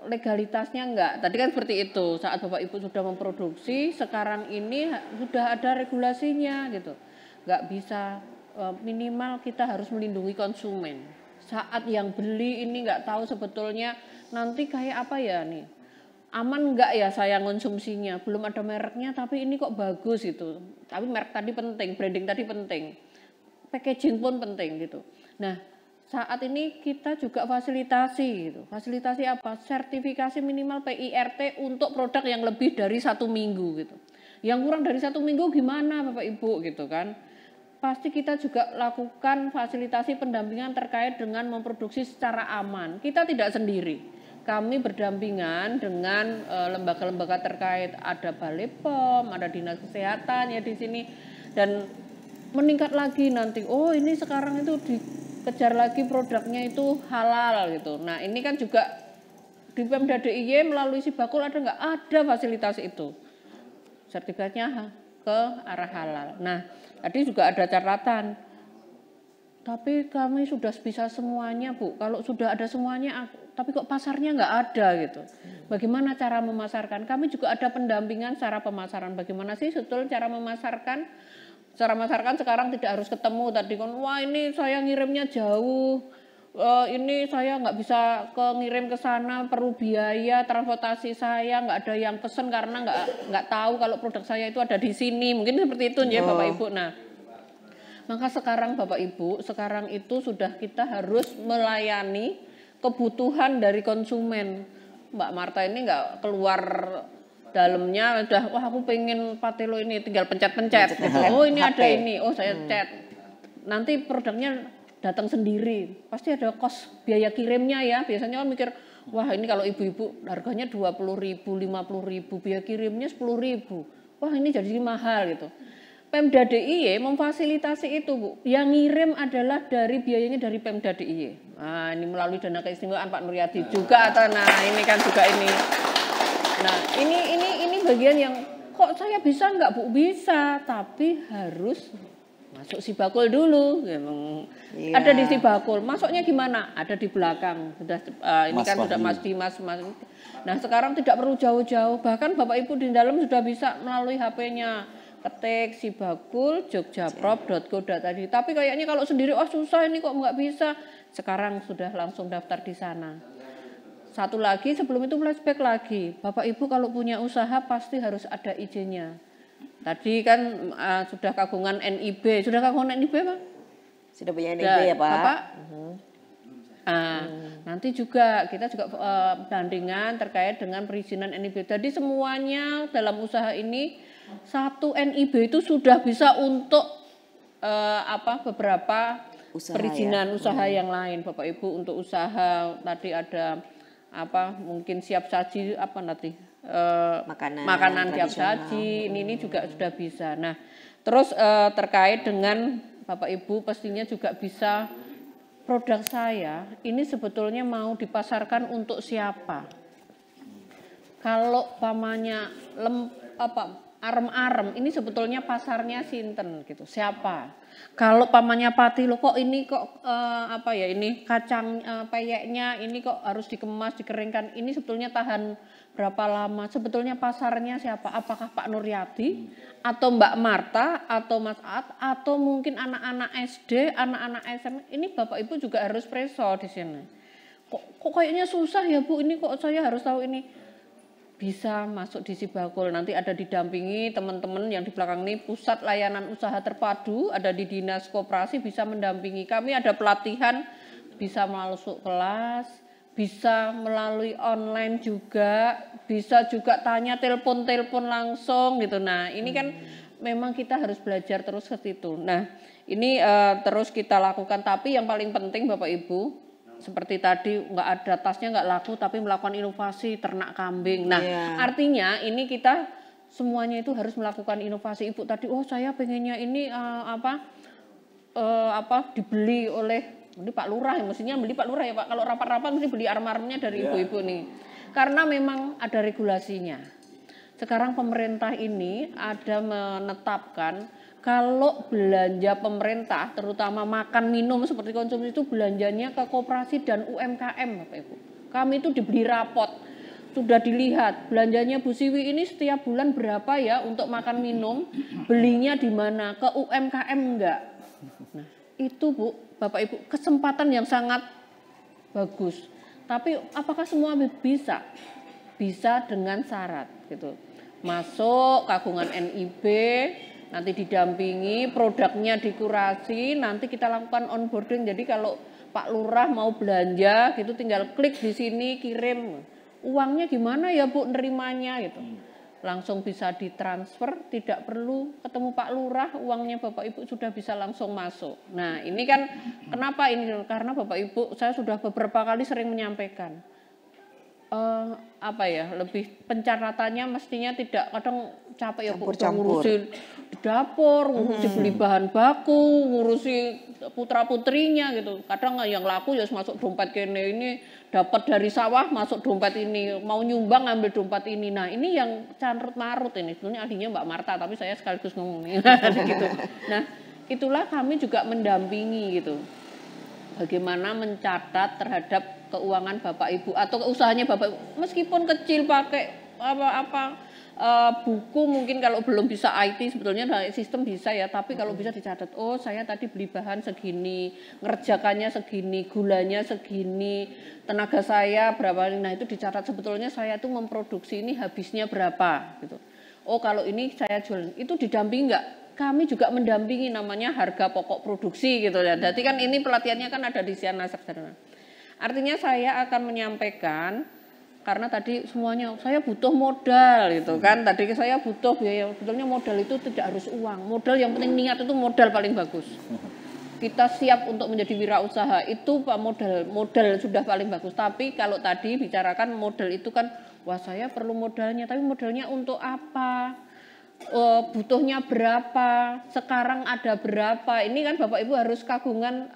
legalitasnya enggak. Tadi kan seperti itu, saat Bapak Ibu sudah memproduksi, sekarang ini sudah ada regulasinya gitu. Enggak bisa, minimal kita harus melindungi konsumen. Saat yang beli ini enggak tahu sebetulnya nanti kayak apa ya nih. Aman enggak ya saya konsumsinya, belum ada mereknya tapi ini kok bagus gitu. Tapi merek tadi penting, branding tadi penting. Packaging pun penting gitu. Nah, saat ini kita juga fasilitasi gitu. Fasilitasi apa? Sertifikasi minimal PIRT untuk produk yang lebih dari 1 minggu gitu. Yang kurang dari 1 minggu gimana Bapak Ibu gitu kan. Pasti kita juga lakukan fasilitasi pendampingan terkait dengan memproduksi secara aman. Kita tidak sendiri. Kami berdampingan dengan lembaga-lembaga terkait, ada Balai POM, ada Dinas Kesehatan ya di sini, dan meningkat lagi nanti. Oh ini sekarang itu dikejar lagi produknya itu halal gitu. Nah ini kan juga di Pemda DIY melalui Sibakul ada nggak? Ada fasilitas itu, sertifikatnya ke arah halal. Nah tadi juga ada catatan. Tapi kami sudah bisa semuanya Bu. Kalau sudah ada semuanya, tapi kok pasarnya nggak ada gitu. Bagaimana cara memasarkan? Kami juga ada pendampingan secara pemasaran. Bagaimana sih sebetulnya cara memasarkan? Cara memasarkan sekarang tidak harus ketemu. Tadi kan, wah ini saya ngirimnya jauh. Ini saya nggak bisa ngirim ke sana, perlu biaya transportasi saya, nggak ada yang pesen karena nggak tahu kalau produk saya itu ada di sini. Mungkin seperti itu ya Bapak Ibu. Nah. Maka sekarang Bapak Ibu, sekarang itu sudah kita harus melayani kebutuhan dari konsumen. Mbak Marta ini nggak keluar dalamnya, udah wah aku pengen patelo ini, tinggal pencet-pencet. Oh ini ada ini, oh saya chat. Nanti produknya datang sendiri, pasti ada kos biaya kirimnya ya. Biasanya kan mikir, wah ini kalau ibu-ibu harganya 20.000, 50.000, biaya kirimnya 10.000. Wah ini jadi mahal gitu. Pemda DIY memfasilitasi itu Bu. Yang ngirim adalah dari biayanya dari Pemda DIY. Nah, ini melalui dana keistimewaan Pak Nuryati juga atau nah ini kan juga ini. Nah, ini bagian yang kok saya bisa enggak Bu? Bisa, tapi harus masuk Sibakul dulu. Iya. Ada di Sibakul. Masuknya gimana? Ada di belakang. Sudah ini Mas kan sudah Mas Dimas. Nah, sekarang tidak perlu jauh-jauh. Bahkan Bapak Ibu di dalam sudah bisa melalui HP-nya. Ketik Sibakul jogjaprop.go.id. Tapi kayaknya kalau sendiri susah ini kok nggak bisa. Sekarang sudah langsung daftar di sana. Satu lagi sebelum itu flashback lagi. Bapak Ibu kalau punya usaha pasti harus ada izinnya. Tadi kan sudah kagungan NIB. Sudah kagungan NIB Pak? Sudah punya NIB ya Pak? Nanti juga kita juga bandingan terkait dengan perizinan NIB. Jadi semuanya dalam usaha ini satu NIB itu sudah bisa untuk beberapa usaha perizinan usaha yang lain Bapak Ibu. Untuk usaha tadi ada mungkin siap saji makanan siap saji ini juga sudah bisa. Nah terus terkait dengan Bapak Ibu pastinya juga bisa produk saya ini sebetulnya mau dipasarkan untuk siapa? Kalau pamannya arem-arem ini sebetulnya pasarnya sinten gitu. Siapa? Kalau pamannya pati lo kok ini kok ini kacang peyeknya ini kok harus dikemas, dikeringkan. Ini sebetulnya tahan berapa lama? Sebetulnya pasarnya siapa? Apakah Pak Nuryati atau Mbak Marta atau Mas Aat atau mungkin anak-anak SD, anak-anak SMP? Ini Bapak Ibu juga harus preso di sini. Kok kayaknya susah ya Bu, ini kok saya harus tahu ini. bisa masuk di Sibakul. Nanti ada didampingi teman-teman yang di belakang ini, Pusat Layanan Usaha Terpadu, ada di Dinas Koperasi bisa mendampingi. Kami ada pelatihan, bisa masuk kelas, bisa melalui online juga, bisa juga tanya telepon-telepon langsung gitu. Nah ini kan memang kita harus belajar terus ke situ. Nah ini terus kita lakukan, tapi yang paling penting Bapak Ibu, seperti tadi nggak ada tasnya nggak laku tapi melakukan inovasi ternak kambing. Nah artinya ini kita semuanya itu harus melakukan inovasi. Ibu tadi saya pengennya ini dibeli oleh ini Pak Lurah, mestinya beli Pak Lurah ya Pak. Kalau rapat-rapat mesti beli arm-armnya dari ibu-ibu nih. Karena memang ada regulasinya. Sekarang pemerintah ini ada menetapkan kalau belanja pemerintah, terutama makan minum seperti konsumsi itu belanjanya ke koperasi dan UMKM Bapak Ibu. Kami itu dibeli rapot, sudah dilihat belanjanya Bu Siwi ini setiap bulan berapa ya untuk makan minum, belinya di mana, ke UMKM enggak. Nah itu Bu, Bapak Ibu kesempatan yang sangat bagus. Tapi apakah semua bisa? Bisa dengan syarat gitu. Masuk kagungan NIB, nanti didampingi, produknya dikurasi, nanti kita lakukan onboarding. Jadi kalau Pak Lurah mau belanja gitu tinggal klik di sini kirim. Uangnya gimana ya Bu nerimanya gitu. Langsung bisa ditransfer, tidak perlu ketemu Pak Lurah, uangnya Bapak Ibu sudah bisa langsung masuk. Nah ini kan kenapa ini? Karena Bapak Ibu saya sudah beberapa kali sering menyampaikan. Lebih pencatatannya mestinya tidak, kadang capek ya Bu, ngurusin di dapur, ngurusin beli bahan baku, ngurusin putra-putrinya gitu. Kadang yang laku ya masuk dompet kene ini, dapat dari sawah masuk dompet ini, mau nyumbang ambil dompet ini. Nah ini yang carut marut ini, sebenarnya ahlinya Mbak Marta, tapi saya sekaligus ngomong gitu. Nah itulah kami juga mendampingi gitu. Bagaimana mencatat terhadap keuangan Bapak Ibu atau usahanya Bapak Ibu, meskipun kecil pakai buku, mungkin kalau belum bisa IT sebetulnya sistem bisa ya, tapi kalau bisa dicatat, saya tadi beli bahan segini, ngerjakannya segini, gulanya segini, tenaga saya berapa, nah itu dicatat sebetulnya saya tuh memproduksi ini habisnya berapa gitu. Kalau ini saya jual, itu didampingi enggak? Kami juga mendampingi, namanya harga pokok produksi gitu ya. Jadi kan ini pelatihannya kan ada di Siana Saksana. Artinya saya akan menyampaikan, karena tadi semuanya saya butuh modal gitu kan. Tadi saya butuh biaya, sebetulnya modal itu tidak harus uang. Modal yang penting niat, itu modal paling bagus. Kita siap untuk menjadi wirausaha, itu modal sudah paling bagus. Tapi kalau tadi bicarakan modal itu kan, saya perlu modalnya, tapi modalnya untuk apa? Butuhnya berapa, sekarang ada berapa, ini kan Bapak Ibu harus kagungan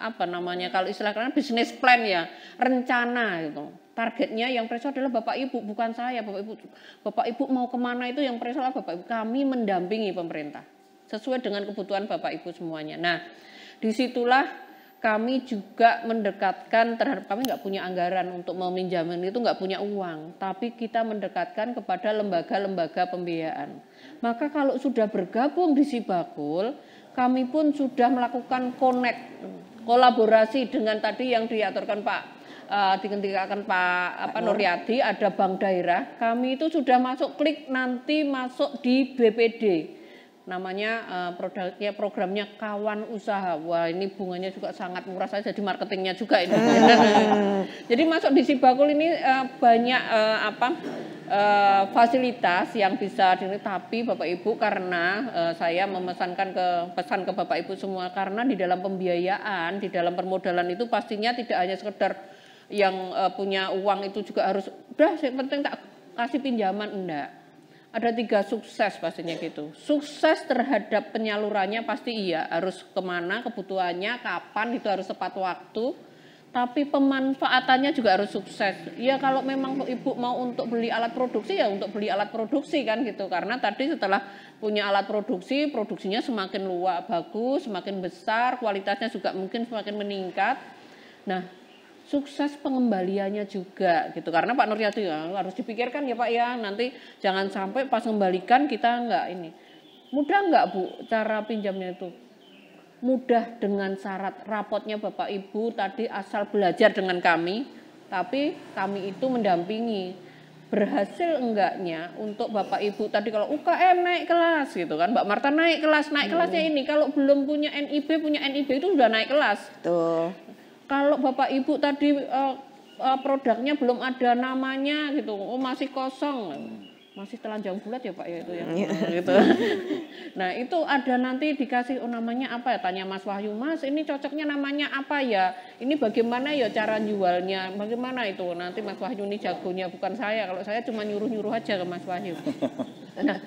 kalau istilahnya bisnis plan ya, rencana gitu. Targetnya yang preso adalah Bapak Ibu, bukan saya. Bapak Ibu mau kemana itu yang preso adalah Bapak Ibu. Kami mendampingi pemerintah sesuai dengan kebutuhan Bapak Ibu semuanya. Nah disitulah kami juga mendekatkan terhadap, kami nggak punya anggaran untuk meminjamin, itu nggak punya uang, tapi kita mendekatkan kepada lembaga-lembaga pembiayaan. Maka kalau sudah bergabung di Sibakul, kami pun sudah melakukan kolaborasi dengan tadi yang diaturkan diketikkan Pak Nuryadi, ada bank daerah, kami itu sudah masuk klik nanti masuk di BPD. Namanya programnya Kawan Usaha. Wah ini bunganya juga sangat murah, saya jadi marketingnya juga ini. Jadi masuk di Sibakul ini banyak fasilitas yang bisa tapi Bapak Ibu karena saya memesankan pesan ke Bapak Ibu semua, karena di dalam pembiayaan, di dalam permodalan itu pastinya tidak hanya sekedar yang punya uang itu juga harus yang penting tak kasih pinjaman, enggak. Ada 3 sukses pastinya gitu. Sukses terhadap penyalurannya pasti iya, harus kemana, kebutuhannya, kapan, itu harus tepat waktu. Tapi pemanfaatannya juga harus sukses. Ya kalau memang Ibu mau untuk beli alat produksi, ya untuk beli alat produksi kan gitu. Karena tadi setelah punya alat produksi, produksinya semakin luas, bagus, semakin besar, kualitasnya juga mungkin semakin meningkat. Nah sukses pengembaliannya juga gitu, karena Pak Nuryadi harus dipikirkan ya Pak ya, nanti jangan sampai pas mengembalikan kita enggak ini. Mudah enggak Bu cara pinjamnya itu? Mudah dengan syarat rapotnya Bapak Ibu tadi asal belajar dengan kami, tapi kami itu mendampingi. berhasil enggaknya untuk Bapak Ibu tadi kalau UKM naik kelas gitu kan, Mbak Marta naik kelasnya ini, kalau belum punya NIB itu sudah naik kelas. Tuh. Kalau Bapak Ibu tadi produknya belum ada namanya gitu, oh masih kosong, masih telanjang bulat ya Pak ya itu ya, gitu. Nah itu ada nanti dikasih namanya apa ya, tanya Mas Wahyu, Mas ini cocoknya namanya apa ya, ini bagaimana ya cara jualnya, bagaimana itu, nanti Mas Wahyu ini jagonya bukan saya, kalau saya cuma nyuruh-nyuruh aja ke Mas Wahyu. Nah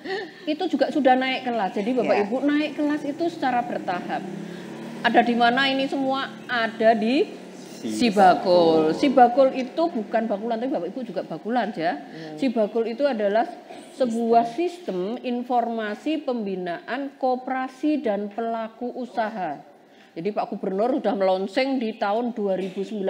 itu juga sudah naik kelas, jadi Bapak Ibu naik kelas itu secara bertahap. Ada di mana ini semua? Ada di Sibakul. Sibakul itu bukan bakulan, tapi Bapak Ibu juga bakulan ya. Sibakul itu adalah sebuah sistem informasi pembinaan koperasi dan pelaku usaha. Jadi Pak Gubernur sudah melonseng di tahun 2019.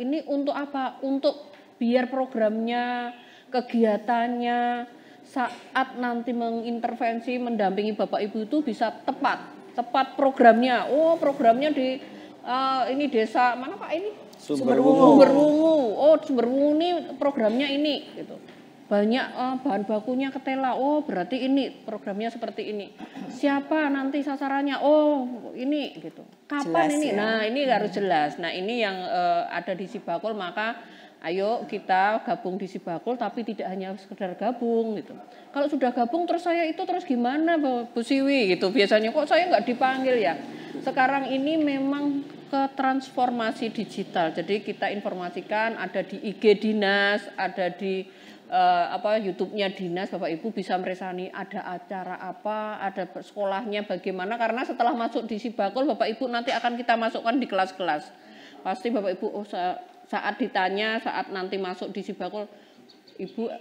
Ini untuk apa? Untuk biar programnya, kegiatannya saat nanti mengintervensi, mendampingi Bapak Ibu itu bisa tepat programnya. Oh, programnya di ini desa mana Pak ini? Sumberwungu. Oh, Sumberwungu ini programnya ini gitu. Banyak bahan bakunya ketela. Oh, berarti ini programnya seperti ini. Siapa nanti sasarannya? Oh, ini gitu. Kapan jelas, ini? Ya? Nah, ini harus jelas. Nah, ini yang ada di Sibakul, maka ayo kita gabung di Sibakul, tapi tidak hanya sekedar gabung gitu. Kalau sudah gabung terus saya itu terus gimana Bu Siwi gitu. Biasanya kok saya nggak dipanggil ya. Sekarang ini memang ke transformasi digital. Jadi kita informasikan ada di IG dinas, ada di YouTube-nya dinas, Bapak Ibu bisa meresani ada acara apa, ada sekolahnya bagaimana, karena setelah masuk di Sibakul Bapak Ibu nanti akan kita masukkan di kelas-kelas. Pasti Bapak Ibu saat ditanya, saat nanti masuk di Sibakul, Ibu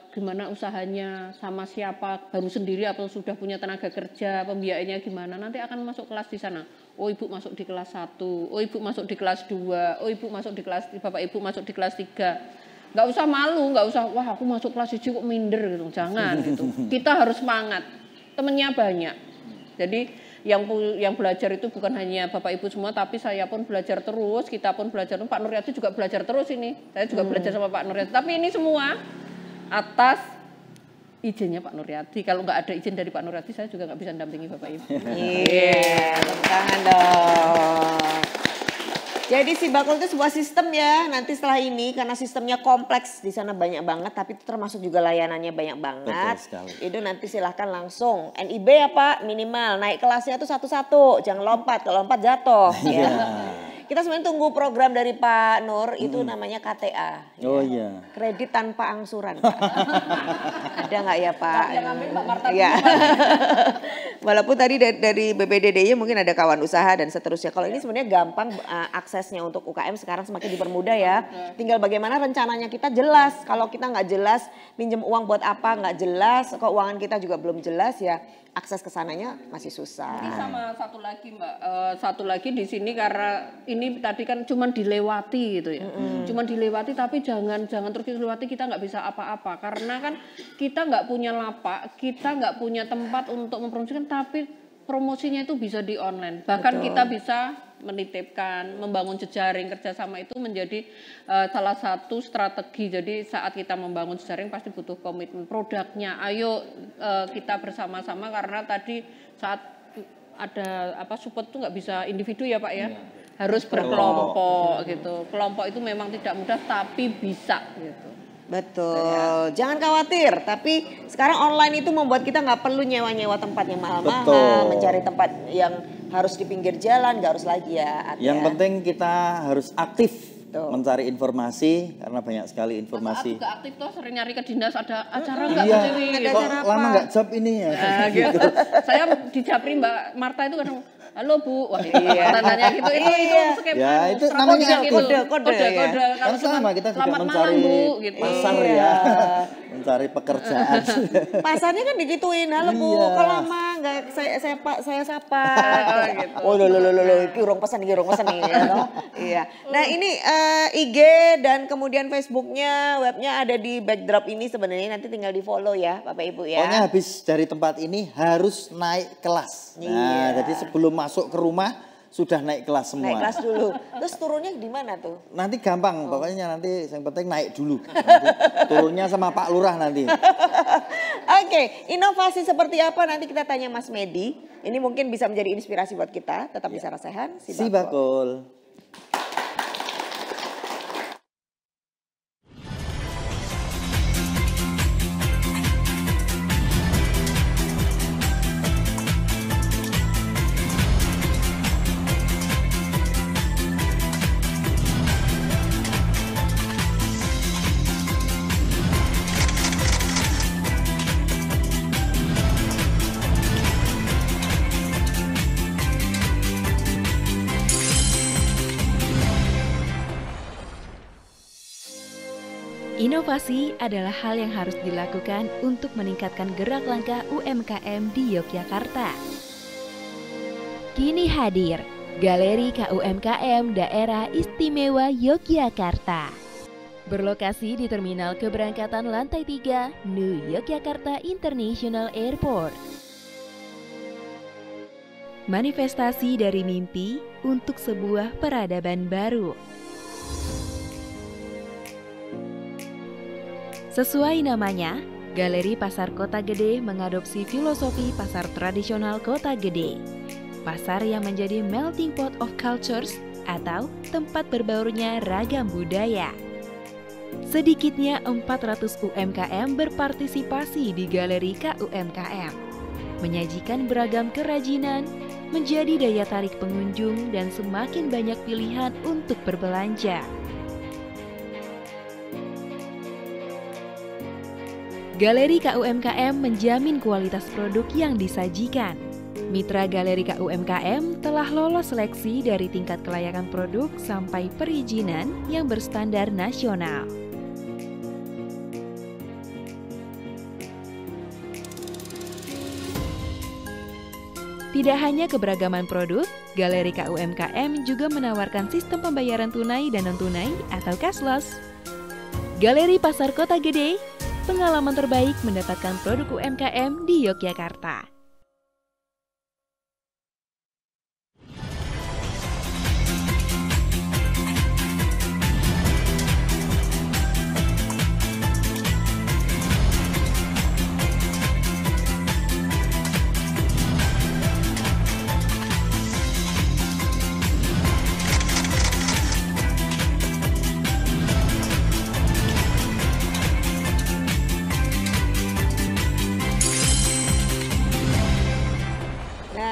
gimana usahanya, sama siapa, baru sendiri atau sudah punya tenaga kerja, pembiayaannya gimana, nanti akan masuk kelas di sana. Oh Ibu masuk di kelas 1, oh Ibu masuk di kelas 2, oh Ibu masuk di kelas, Bapak Ibu masuk di kelas 3. Nggak usah malu, nggak usah, wah aku masuk kelas 1 kok minder gitu, jangan gitu. Kita harus semangat, temennya banyak. Jadi yang belajar itu bukan hanya Bapak Ibu semua, tapi saya pun belajar terus, kita pun belajar, Pak Nuryati juga belajar terus ini. Saya juga belajar sama Pak Nuryati, tapi ini semua atas izinnya Pak Nuryati. Kalau nggak ada izin dari Pak Nuryati, saya juga nggak bisa dampingi Bapak Ibu. Iya, tepuk tangan dong. Jadi Sibakul itu sebuah sistem ya, nanti setelah ini karena sistemnya kompleks, di sana banyak banget, tapi itu termasuk juga layanannya banyak banget. Itu nanti silahkan langsung, NIB ya Pak, minimal, naik kelasnya itu satu-satu, jangan lompat, kalau lompat jatuh. Ya. Kita sebenarnya tunggu program dari Pak Nur, itu namanya KTA. Oh iya. Kredit tanpa angsuran Pak. Ada nggak ya Pak? Iya. Walaupun tadi dari BPDDY mungkin ada kawan usaha dan seterusnya. Kalau ini sebenarnya gampang aksesnya untuk UKM sekarang semakin dipermudah ya. Tinggal bagaimana rencananya kita jelas. Kalau kita nggak jelas pinjam uang buat apa nggak jelas, keuangan kita juga belum jelas ya. Akses ke sananya masih susah. Ini sama satu lagi Mbak, satu lagi di sini karena ini tadi kan cuma dilewati gitu ya, cuma dilewati tapi jangan terus dilewati, kita nggak bisa apa-apa karena kan kita nggak punya lapak, kita nggak punya tempat untuk mempromosikan, tapi promosinya itu bisa di online, bahkan kita bisa menitipkan, membangun jejaring kerjasama itu menjadi salah satu strategi. Jadi saat kita membangun jejaring pasti butuh komitmen produknya. Ayo kita bersama-sama karena tadi saat ada support itu nggak bisa individu ya Pak ya, harus berkelompok gitu. Kelompok itu memang tidak mudah tapi bisa gitu. Betul, jangan khawatir. Tapi sekarang online itu membuat kita nggak perlu nyewa-nyewa tempat yang mahal-mahal, mencari tempat yang harus di pinggir jalan, nggak harus lagi ya. Yang penting kita harus aktif mencari informasi karena banyak sekali informasi. Aku aktif tuh, sering nyari ke dinas ada acara nggak? Iya, kok lama nggak job ini ya? Gitu. Saya di Japri Mbak Marta itu kadang, halo Bu, wah iya. Tandanya gitu, itu skema. Ya itu namanya kode. Kan sama kita juga mencari gitu. pasar ya, mencari pekerjaan. Pasarnya kan digituin, halo Bu, kok lama nggak saya sapa. Gitu. Oh lo, kirung pesan nih. Iya. Nah ini IG dan kemudian Facebooknya, webnya ada di backdrop ini sebenarnya, nanti tinggal di follow ya Bapak Ibu ya. Pokoknya habis dari tempat ini harus naik kelas. Nah jadi sebelum masuk ke rumah sudah naik kelas semua. Naik kelas dulu. Terus turunnya di mana tuh? Nanti gampang, pokoknya nanti yang penting naik dulu. Nanti turunnya sama Pak Lurah nanti. Oke, inovasi seperti apa nanti kita tanya Mas Medi. Ini mungkin bisa menjadi inspirasi buat kita. Tetap di Sarasehan, Si Bakul. Inovasi adalah hal yang harus dilakukan untuk meningkatkan gerak langkah UMKM di Yogyakarta. Kini hadir Galeri KUMKM Daerah Istimewa Yogyakarta. Berlokasi di Terminal Keberangkatan Lantai 3, New Yogyakarta International Airport. Manifestasi dari mimpi untuk sebuah peradaban baru. Sesuai namanya, Galeri Pasar Kota Gede mengadopsi filosofi pasar tradisional Kota Gede. Pasar yang menjadi melting pot of cultures atau tempat berbaurnya ragam budaya. Sedikitnya 400 UMKM berpartisipasi di Galeri KUMKM. Menyajikan beragam kerajinan, menjadi daya tarik pengunjung dan semakin banyak pilihan untuk berbelanja. Galeri KUMKM menjamin kualitas produk yang disajikan. Mitra Galeri KUMKM telah lolos seleksi dari tingkat kelayakan produk sampai perizinan yang berstandar nasional. Tidak hanya keberagaman produk, Galeri KUMKM juga menawarkan sistem pembayaran tunai dan non-tunai atau cashless. Galeri Pasar Kota Gede, pengalaman terbaik mendapatkan produk UMKM di Yogyakarta.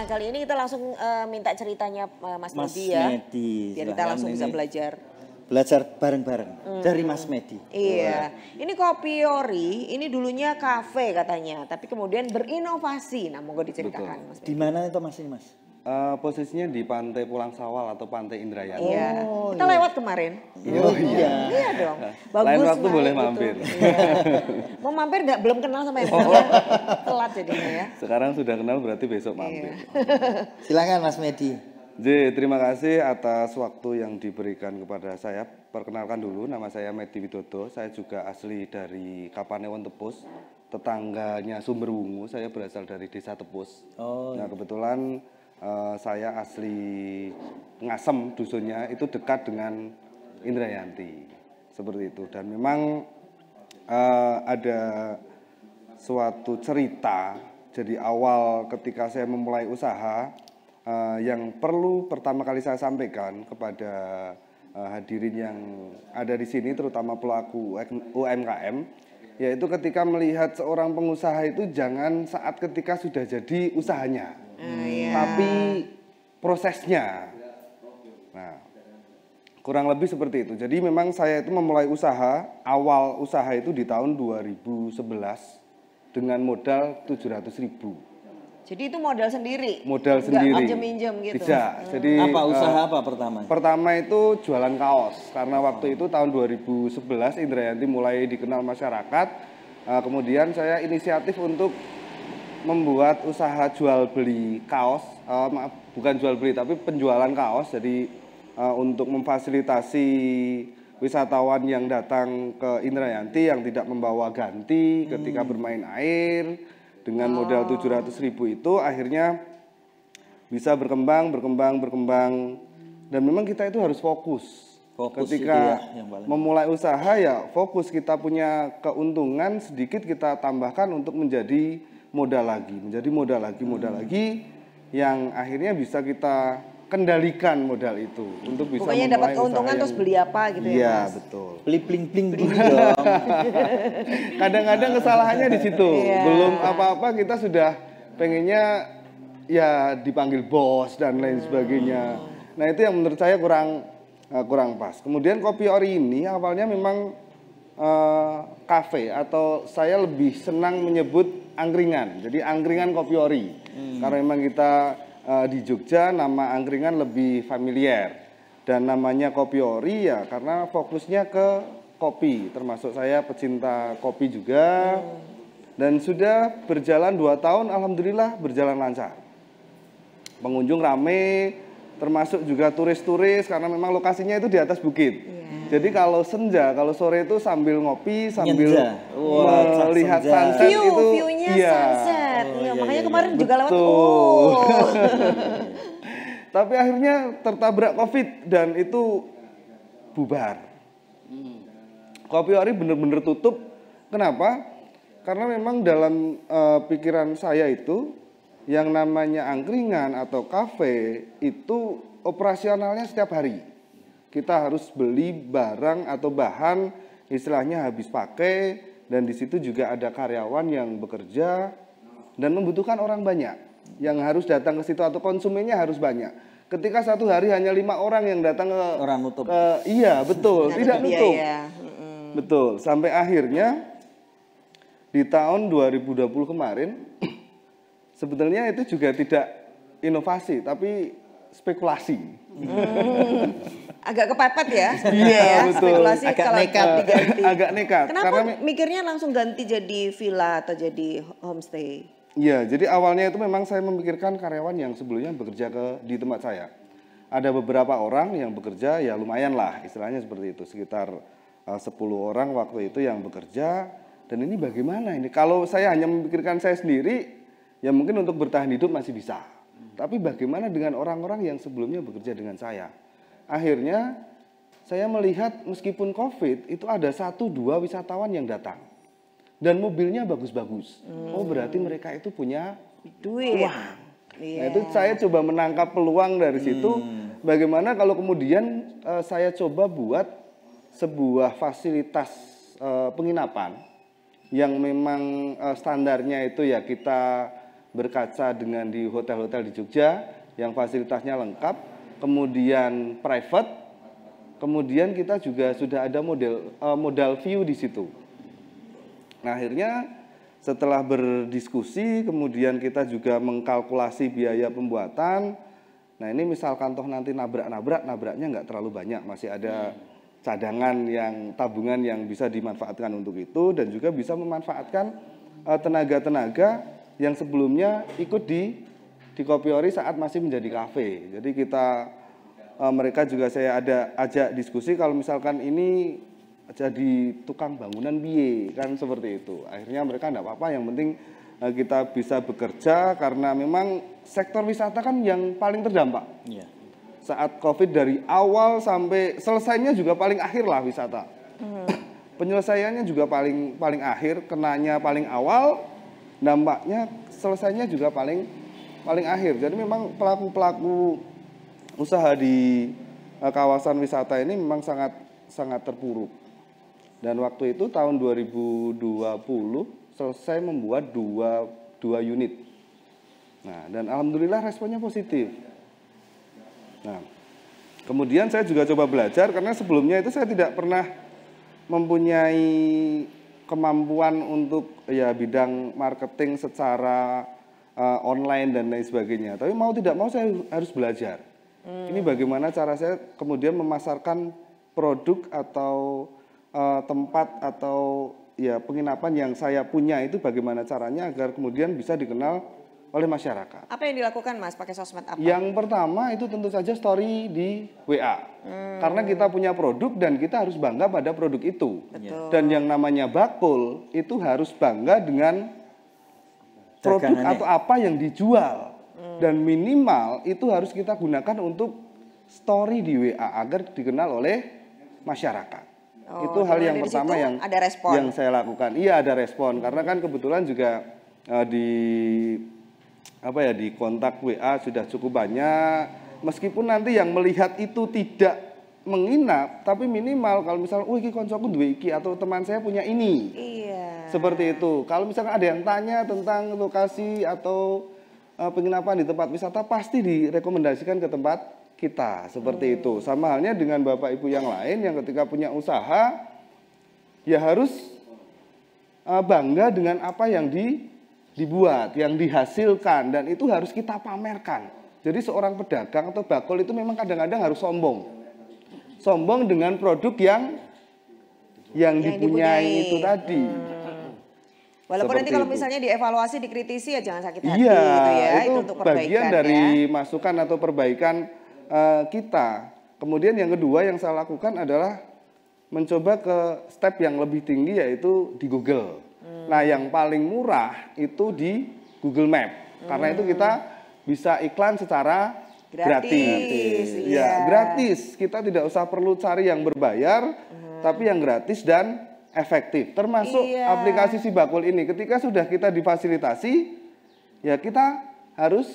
Kali ini kita langsung minta ceritanya Mas Medi ya. Medi, biar kita langsung bisa belajar. Belajar bareng-bareng dari Mas Medi. Iya. Ini Kopiori, ini dulunya kafe katanya, tapi kemudian berinovasi. Nah, monggo diceritakan Mas Medi. Di mana itu Mas ini Mas? Posisinya di Pantai Pulang Sawal atau Pantai Indrayani. Iya. Kita lewat kemarin. Oh iya. Iya dong. Bagus. Lain waktu boleh mampir. Iya. Mau mampir nggak? Belum kenal sama yang telat jadinya ya. Sekarang sudah kenal berarti besok mampir. Iya. Silakan Mas Medi. Terima kasih atas waktu yang diberikan kepada saya. Perkenalkan dulu, nama saya Medi Widodo. Saya juga asli dari Kapanewon Tepus, tetangganya Sumberwungu. Saya berasal dari Desa Tepus. Nah kebetulan saya asli Ngasem, dusunnya itu dekat dengan Indrayanti, seperti itu. Dan memang ada suatu cerita. Jadi awal ketika saya memulai usaha, yang perlu pertama kali saya sampaikan kepada hadirin yang ada di sini, terutama pelaku UMKM, yaitu ketika melihat seorang pengusaha itu jangan saat ketika sudah jadi usahanya. Tapi prosesnya. Nah, kurang lebih seperti itu. Jadi memang saya itu memulai usaha, awal usaha itu di tahun 2011 dengan modal 700.000. Jadi itu modal sendiri? Modal sendiri. Nggak minjem-minjem gitu? Tidak. Jadi apa usaha apa pertama? Pertama itu jualan kaos. Karena waktu itu tahun 2011 Indrayanti mulai dikenal masyarakat. Kemudian saya inisiatif untuk membuat usaha jual beli kaos, maaf bukan jual beli tapi penjualan kaos. Jadi untuk memfasilitasi wisatawan yang datang ke Indrayanti yang tidak membawa ganti ketika bermain air dengan modal 700.000 itu, akhirnya bisa berkembang. Dan memang kita itu harus fokus. Ketika memulai usaha ya fokus, kita punya keuntungan sedikit kita tambahkan untuk menjadi modal lagi yang akhirnya bisa kita kendalikan modal itu untuk bisa pokoknya dapat keuntungan terus beli apa gitu ya. Iya, Mas? betul. Beli bling-bling dong. Kadang-kadang kesalahannya di situ. Belum apa-apa kita sudah pengennya ya dipanggil bos dan lain sebagainya. Nah, itu yang menurut saya kurang pas. Kemudian Kopi Ori ini awalnya memang kafe atau saya lebih senang menyebut angkringan. Jadi angkringan Kopi Ori. Karena memang kita di Jogja nama angkringan lebih familiar. Dan namanya Kopi Ori ya karena fokusnya ke kopi. Termasuk saya pecinta kopi juga. Dan sudah berjalan 2 tahun alhamdulillah berjalan lancar. Pengunjung rame, termasuk juga turis-turis karena memang lokasinya itu di atas bukit. Jadi kalau senja, kalau sore itu sambil ngopi, sambil melihat sunset itu view-nya sunset. Iya, makanya kemarin juga lewat. Tapi akhirnya tertabrak Covid dan itu bubar. Kopi Ori benar-benar tutup. Kenapa? Karena memang dalam pikiran saya itu yang namanya angkringan atau kafe itu operasionalnya setiap hari. Kita harus beli barang atau bahan istilahnya habis pakai dan di situ juga ada karyawan yang bekerja dan membutuhkan orang banyak yang harus datang ke situ atau konsumennya harus banyak. Ketika satu hari hanya 5 orang yang datang iya betul, tidak nutup. Betul, sampai akhirnya di tahun 2020 kemarin sebetulnya itu juga tidak inovasi tapi spekulasi. Agak kepepet ya. Iya, betul. Spekulasi agak kalau nekat. diganti. Agak nekat. Kenapa karena mikirnya langsung ganti jadi villa atau jadi homestay? Iya, jadi awalnya itu memang saya memikirkan karyawan yang sebelumnya bekerja di tempat saya. Ada beberapa orang yang bekerja ya lumayan lah, istilahnya seperti itu. Sekitar 10 orang waktu itu yang bekerja. Dan ini bagaimana ini? Kalau saya hanya memikirkan saya sendiri, ya mungkin untuk bertahan hidup masih bisa. Tapi bagaimana dengan orang-orang yang sebelumnya bekerja dengan saya? Akhirnya saya melihat meskipun Covid itu ada 1-2 wisatawan yang datang. Dan mobilnya bagus-bagus. Oh berarti mereka itu punya duit. Nah itu saya coba menangkap peluang dari situ. Bagaimana kalau kemudian saya coba buat sebuah fasilitas penginapan yang memang standarnya itu ya kita berkaca dengan di hotel-hotel di Jogja yang fasilitasnya lengkap, kemudian private, kemudian kita juga sudah ada modal view di situ. Nah akhirnya setelah berdiskusi, kemudian kita juga mengkalkulasi biaya pembuatan. Nah ini misalkan toh nanti nabraknya nggak terlalu banyak, masih ada cadangan yang tabungan yang bisa dimanfaatkan untuk itu dan juga bisa memanfaatkan tenaga-tenaga yang sebelumnya ikut di Kopi Ori saat masih menjadi kafe. Jadi mereka juga saya ajak diskusi kalau misalkan ini jadi tukang bangunan biye kan seperti itu. Akhirnya mereka enggak apa-apa, yang penting kita bisa bekerja karena memang sektor wisata kan yang paling terdampak. Iya. Saat Covid dari awal sampai selesainya juga paling akhir lah wisata. Penyelesaiannya juga paling akhir, kenanya paling awal, dampaknya selesainya juga paling akhir. Jadi memang pelaku usaha di kawasan wisata ini memang sangat terpuruk. Dan waktu itu tahun 2020 selesai membuat dua unit. Nah, dan alhamdulillah responnya positif. Nah, kemudian saya juga coba belajar karena sebelumnya itu saya tidak pernah mempunyai kemampuan untuk ya bidang marketing secara online dan lain sebagainya. Tapi mau tidak mau saya harus belajar. Ini bagaimana cara saya kemudian memasarkan produk atau tempat atau ya penginapan yang saya punya itu bagaimana caranya agar kemudian bisa dikenal oleh masyarakat. Apa yang dilakukan Mas? Pakai sosmed apa? Yang pertama itu tentu saja story di WA. Karena kita punya produk dan kita harus bangga pada produk itu. Betul. Dan yang namanya bakul itu harus bangga dengan produk atau apa yang dijual. Dan minimal itu harus kita gunakan untuk story di WA agar dikenal oleh masyarakat. Itu hal yang pertama yang ada respon. Yang saya lakukan. Iya, ada respon karena kan kebetulan juga di kontak WA sudah cukup banyak. Meskipun nanti yang melihat itu tidak menginap, tapi minimal kalau misalnya, iki koncoku duwe iki atau teman saya punya ini. Iya. Seperti itu. Kalau misalnya ada yang tanya tentang lokasi atau penginapan di tempat wisata, pasti direkomendasikan ke tempat kita. Seperti itu. Sama halnya dengan Bapak Ibu yang lain yang ketika punya usaha, ya harus bangga dengan apa yang dibuat, yang dihasilkan, dan itu harus kita pamerkan. Jadi seorang pedagang atau bakul itu memang kadang-kadang harus sombong. Sombong dengan produk yang dipunyai itu tadi. Walaupun nanti kalau misalnya dievaluasi, dikritisi ya jangan sakit hati iya, gitu ya. Itu untuk perbaikan bagian dari masukan atau perbaikan kita. Kemudian yang kedua yang saya lakukan adalah mencoba ke step yang lebih tinggi yaitu di Google. Nah yang paling murah itu di Google Map. Karena itu kita bisa iklan secara gratis. Ya, gratis. Kita tidak usah perlu cari yang berbayar, tapi yang gratis dan efektif. Termasuk aplikasi Sibakul ini. Ketika sudah kita difasilitasi, ya kita harus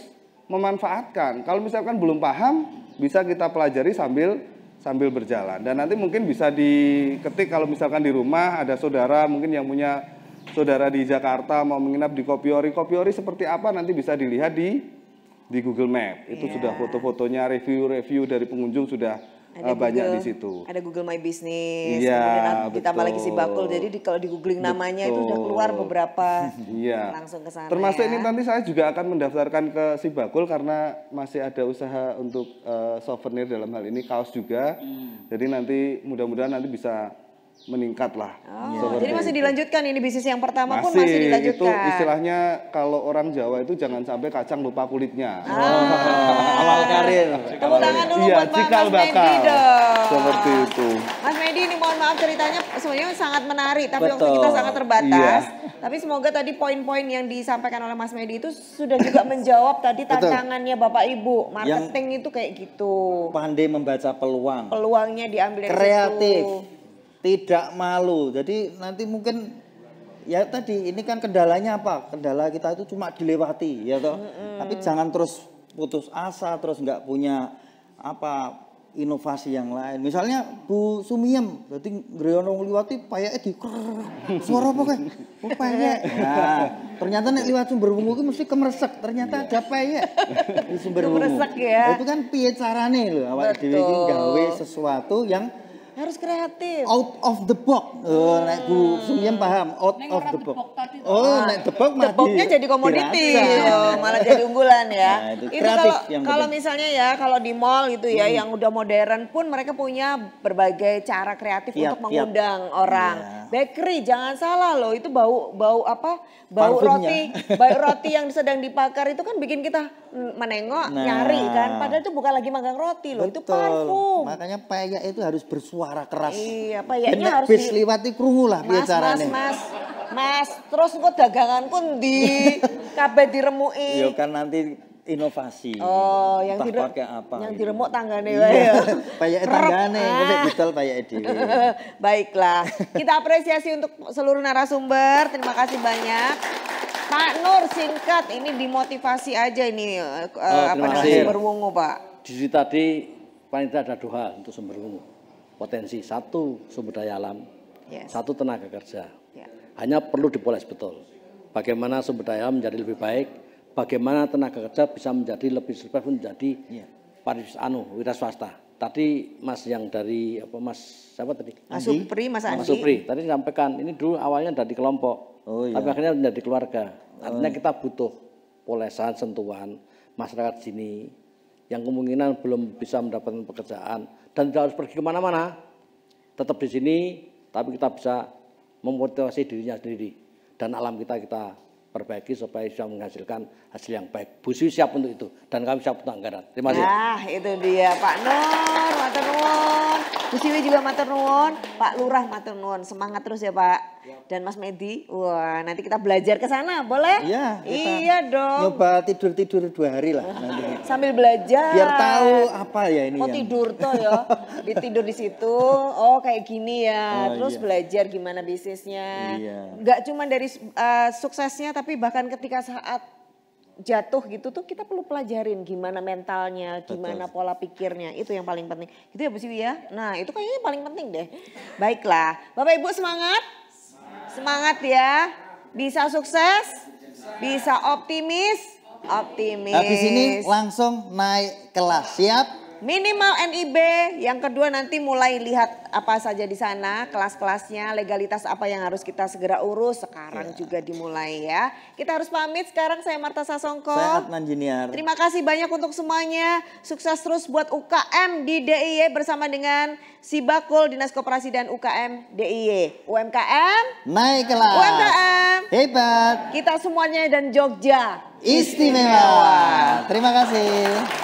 memanfaatkan. Kalau misalkan belum paham, bisa kita pelajari sambil berjalan. Dan nanti mungkin bisa diketik kalau misalkan di rumah ada saudara mungkin yang punya saudara di Jakarta mau menginap di Kopiori. Kopiori seperti apa nanti bisa dilihat di Google Map. Itu sudah foto-fotonya, review-review dari pengunjung sudah banyak di situ. Ada Google My Business, kemudian ditambah lagi Sibakul. Jadi kalau di googling namanya itu udah keluar beberapa langsung ke sana. Termasuk ini nanti saya juga akan mendaftarkan ke Sibakul karena masih ada usaha untuk souvenir dalam hal ini, kaos juga. Jadi nanti mudah-mudahan nanti bisa meningkat lah. Jadi masih dilanjutkan ini bisnis yang pertama pun masih dilanjutkan. Itu istilahnya kalau orang Jawa itu jangan sampai kacang lupa kulitnya. Awal karir. Tepuk tangan dulu buat Mas Medi dong. Seperti itu. Mas Medi ini mohon maaf ceritanya sebenarnya sangat menarik tapi waktu kita sangat terbatas. Tapi semoga tadi poin-poin yang disampaikan oleh Mas Medi itu sudah juga menjawab tadi tantangannya Bapak Ibu. Marketing itu kayak gitu. Pandai membaca peluang. Peluangnya diambil dari kreatif. situ. Tidak malu. Jadi nanti mungkin ya tadi ini kan kendalanya apa? Kendala kita itu cuma dilewati ya toh. Tapi jangan terus putus asa, terus nggak punya inovasi yang lain. Misalnya Bu Sumiem, berarti ngreyono ngliwati payake suara apa kae? Oh payek. Nah, ternyata nek liwat Sumberwungu itu mesti kemresek. Ternyata ada payek di Sumberwungu. Kemresek ya. Itu kan piye carane lho awake dhewe iki gawe sesuatu yang harus kreatif. Out of the box. Nek Bu Sumiem paham out of the box. Nek the box mati. Boxnya jadi komoditi, malah jadi unggulan ya. Nah, itu kalau misalnya ya kalau di mall gitu ya yang udah modern pun mereka punya berbagai cara kreatif untuk mengundang orang. Bakery jangan salah loh, itu bau roti yang sedang dibakar itu kan bikin kita menengok, nyari kan. Padahal itu bukan lagi manggang roti loh, itu parfum. Makanya payek itu harus bersuara keras. Iya, payeknya harus liwati krungu lah piye carane. Mas, terus kok dagangan pun di kabeh diremuki. Ya kan nanti inovasi. Oh, yang pakai apa? Yang gitu. diremuk tanggane wae ya. Payeke tanggane, kok didol payeke dhewe. Baiklah, kita apresiasi untuk seluruh narasumber. Terima kasih banyak. Pak Nur singkat ini dimotivasi aja ini Sumberwungu, Pak. Di sini tadi panitia ada 2 hal untuk Sumberwungu. Potensi 1 sumber daya alam, 1 tenaga kerja. Hanya perlu dipoles betul. Bagaimana sumber daya alam menjadi lebih baik, bagaimana tenaga kerja bisa menjadi lebih survive menjadi wira swasta. Tadi Mas yang dari Mas siapa tadi? Mas Supri, Mas Andi. Mas Supri tadi sampaikan ini dulu awalnya dari kelompok, tapi akhirnya menjadi keluarga. Artinya kita butuh polesan, sentuhan masyarakat sini yang kemungkinan belum bisa mendapatkan pekerjaan dan tidak harus pergi kemana-mana, tetap di sini, tapi kita bisa memotivasi dirinya sendiri dan alam kita perbaiki supaya bisa menghasilkan hasil yang baik. Bu Siwi siap untuk itu dan kami siap untuk anggaran. Terima kasih. Nah, itu dia Pak Nur, matur nuwun. Bu Siwi juga matur nuwun, Pak Lurah matur nuwun. Semangat terus ya Pak. Dan Mas Medi, wah nanti kita belajar ke sana, boleh? Iya. Iya dong. Nyoba tidur 2 hari lah nanti. Sambil belajar. Biar tahu apa ya ini. Oh yang... tidur toh ya, ditidur di situ. Oh kayak gini ya. Oh, terus iya. belajar gimana bisnisnya. Iya. Nggak cuma dari suksesnya, tapi bahkan ketika saat jatuh gitu tuh kita perlu pelajarin gimana mentalnya, gimana pola pikirnya. Itu yang paling penting. Gitu ya Bu Siwi ya. Nah itu kayaknya paling penting deh. Baiklah, Bapak Ibu semangat. Semangat ya. Bisa sukses, bisa optimis. Habis ini langsung naik kelas, siap? Minimal NIB, yang kedua nanti mulai lihat apa saja di sana, kelas-kelasnya, legalitas apa yang harus kita segera urus, sekarang juga dimulai ya. Kita harus pamit, sekarang saya Marta Sasongko. Saya Adnan Junior. Terima kasih banyak untuk semuanya, sukses terus buat UKM di DIY bersama dengan Sibakul, Dinas Koperasi dan UKM DIY. UMKM, naik kelas. UMKM, hebat. Kita semuanya dan Jogja istimewa. Terima kasih.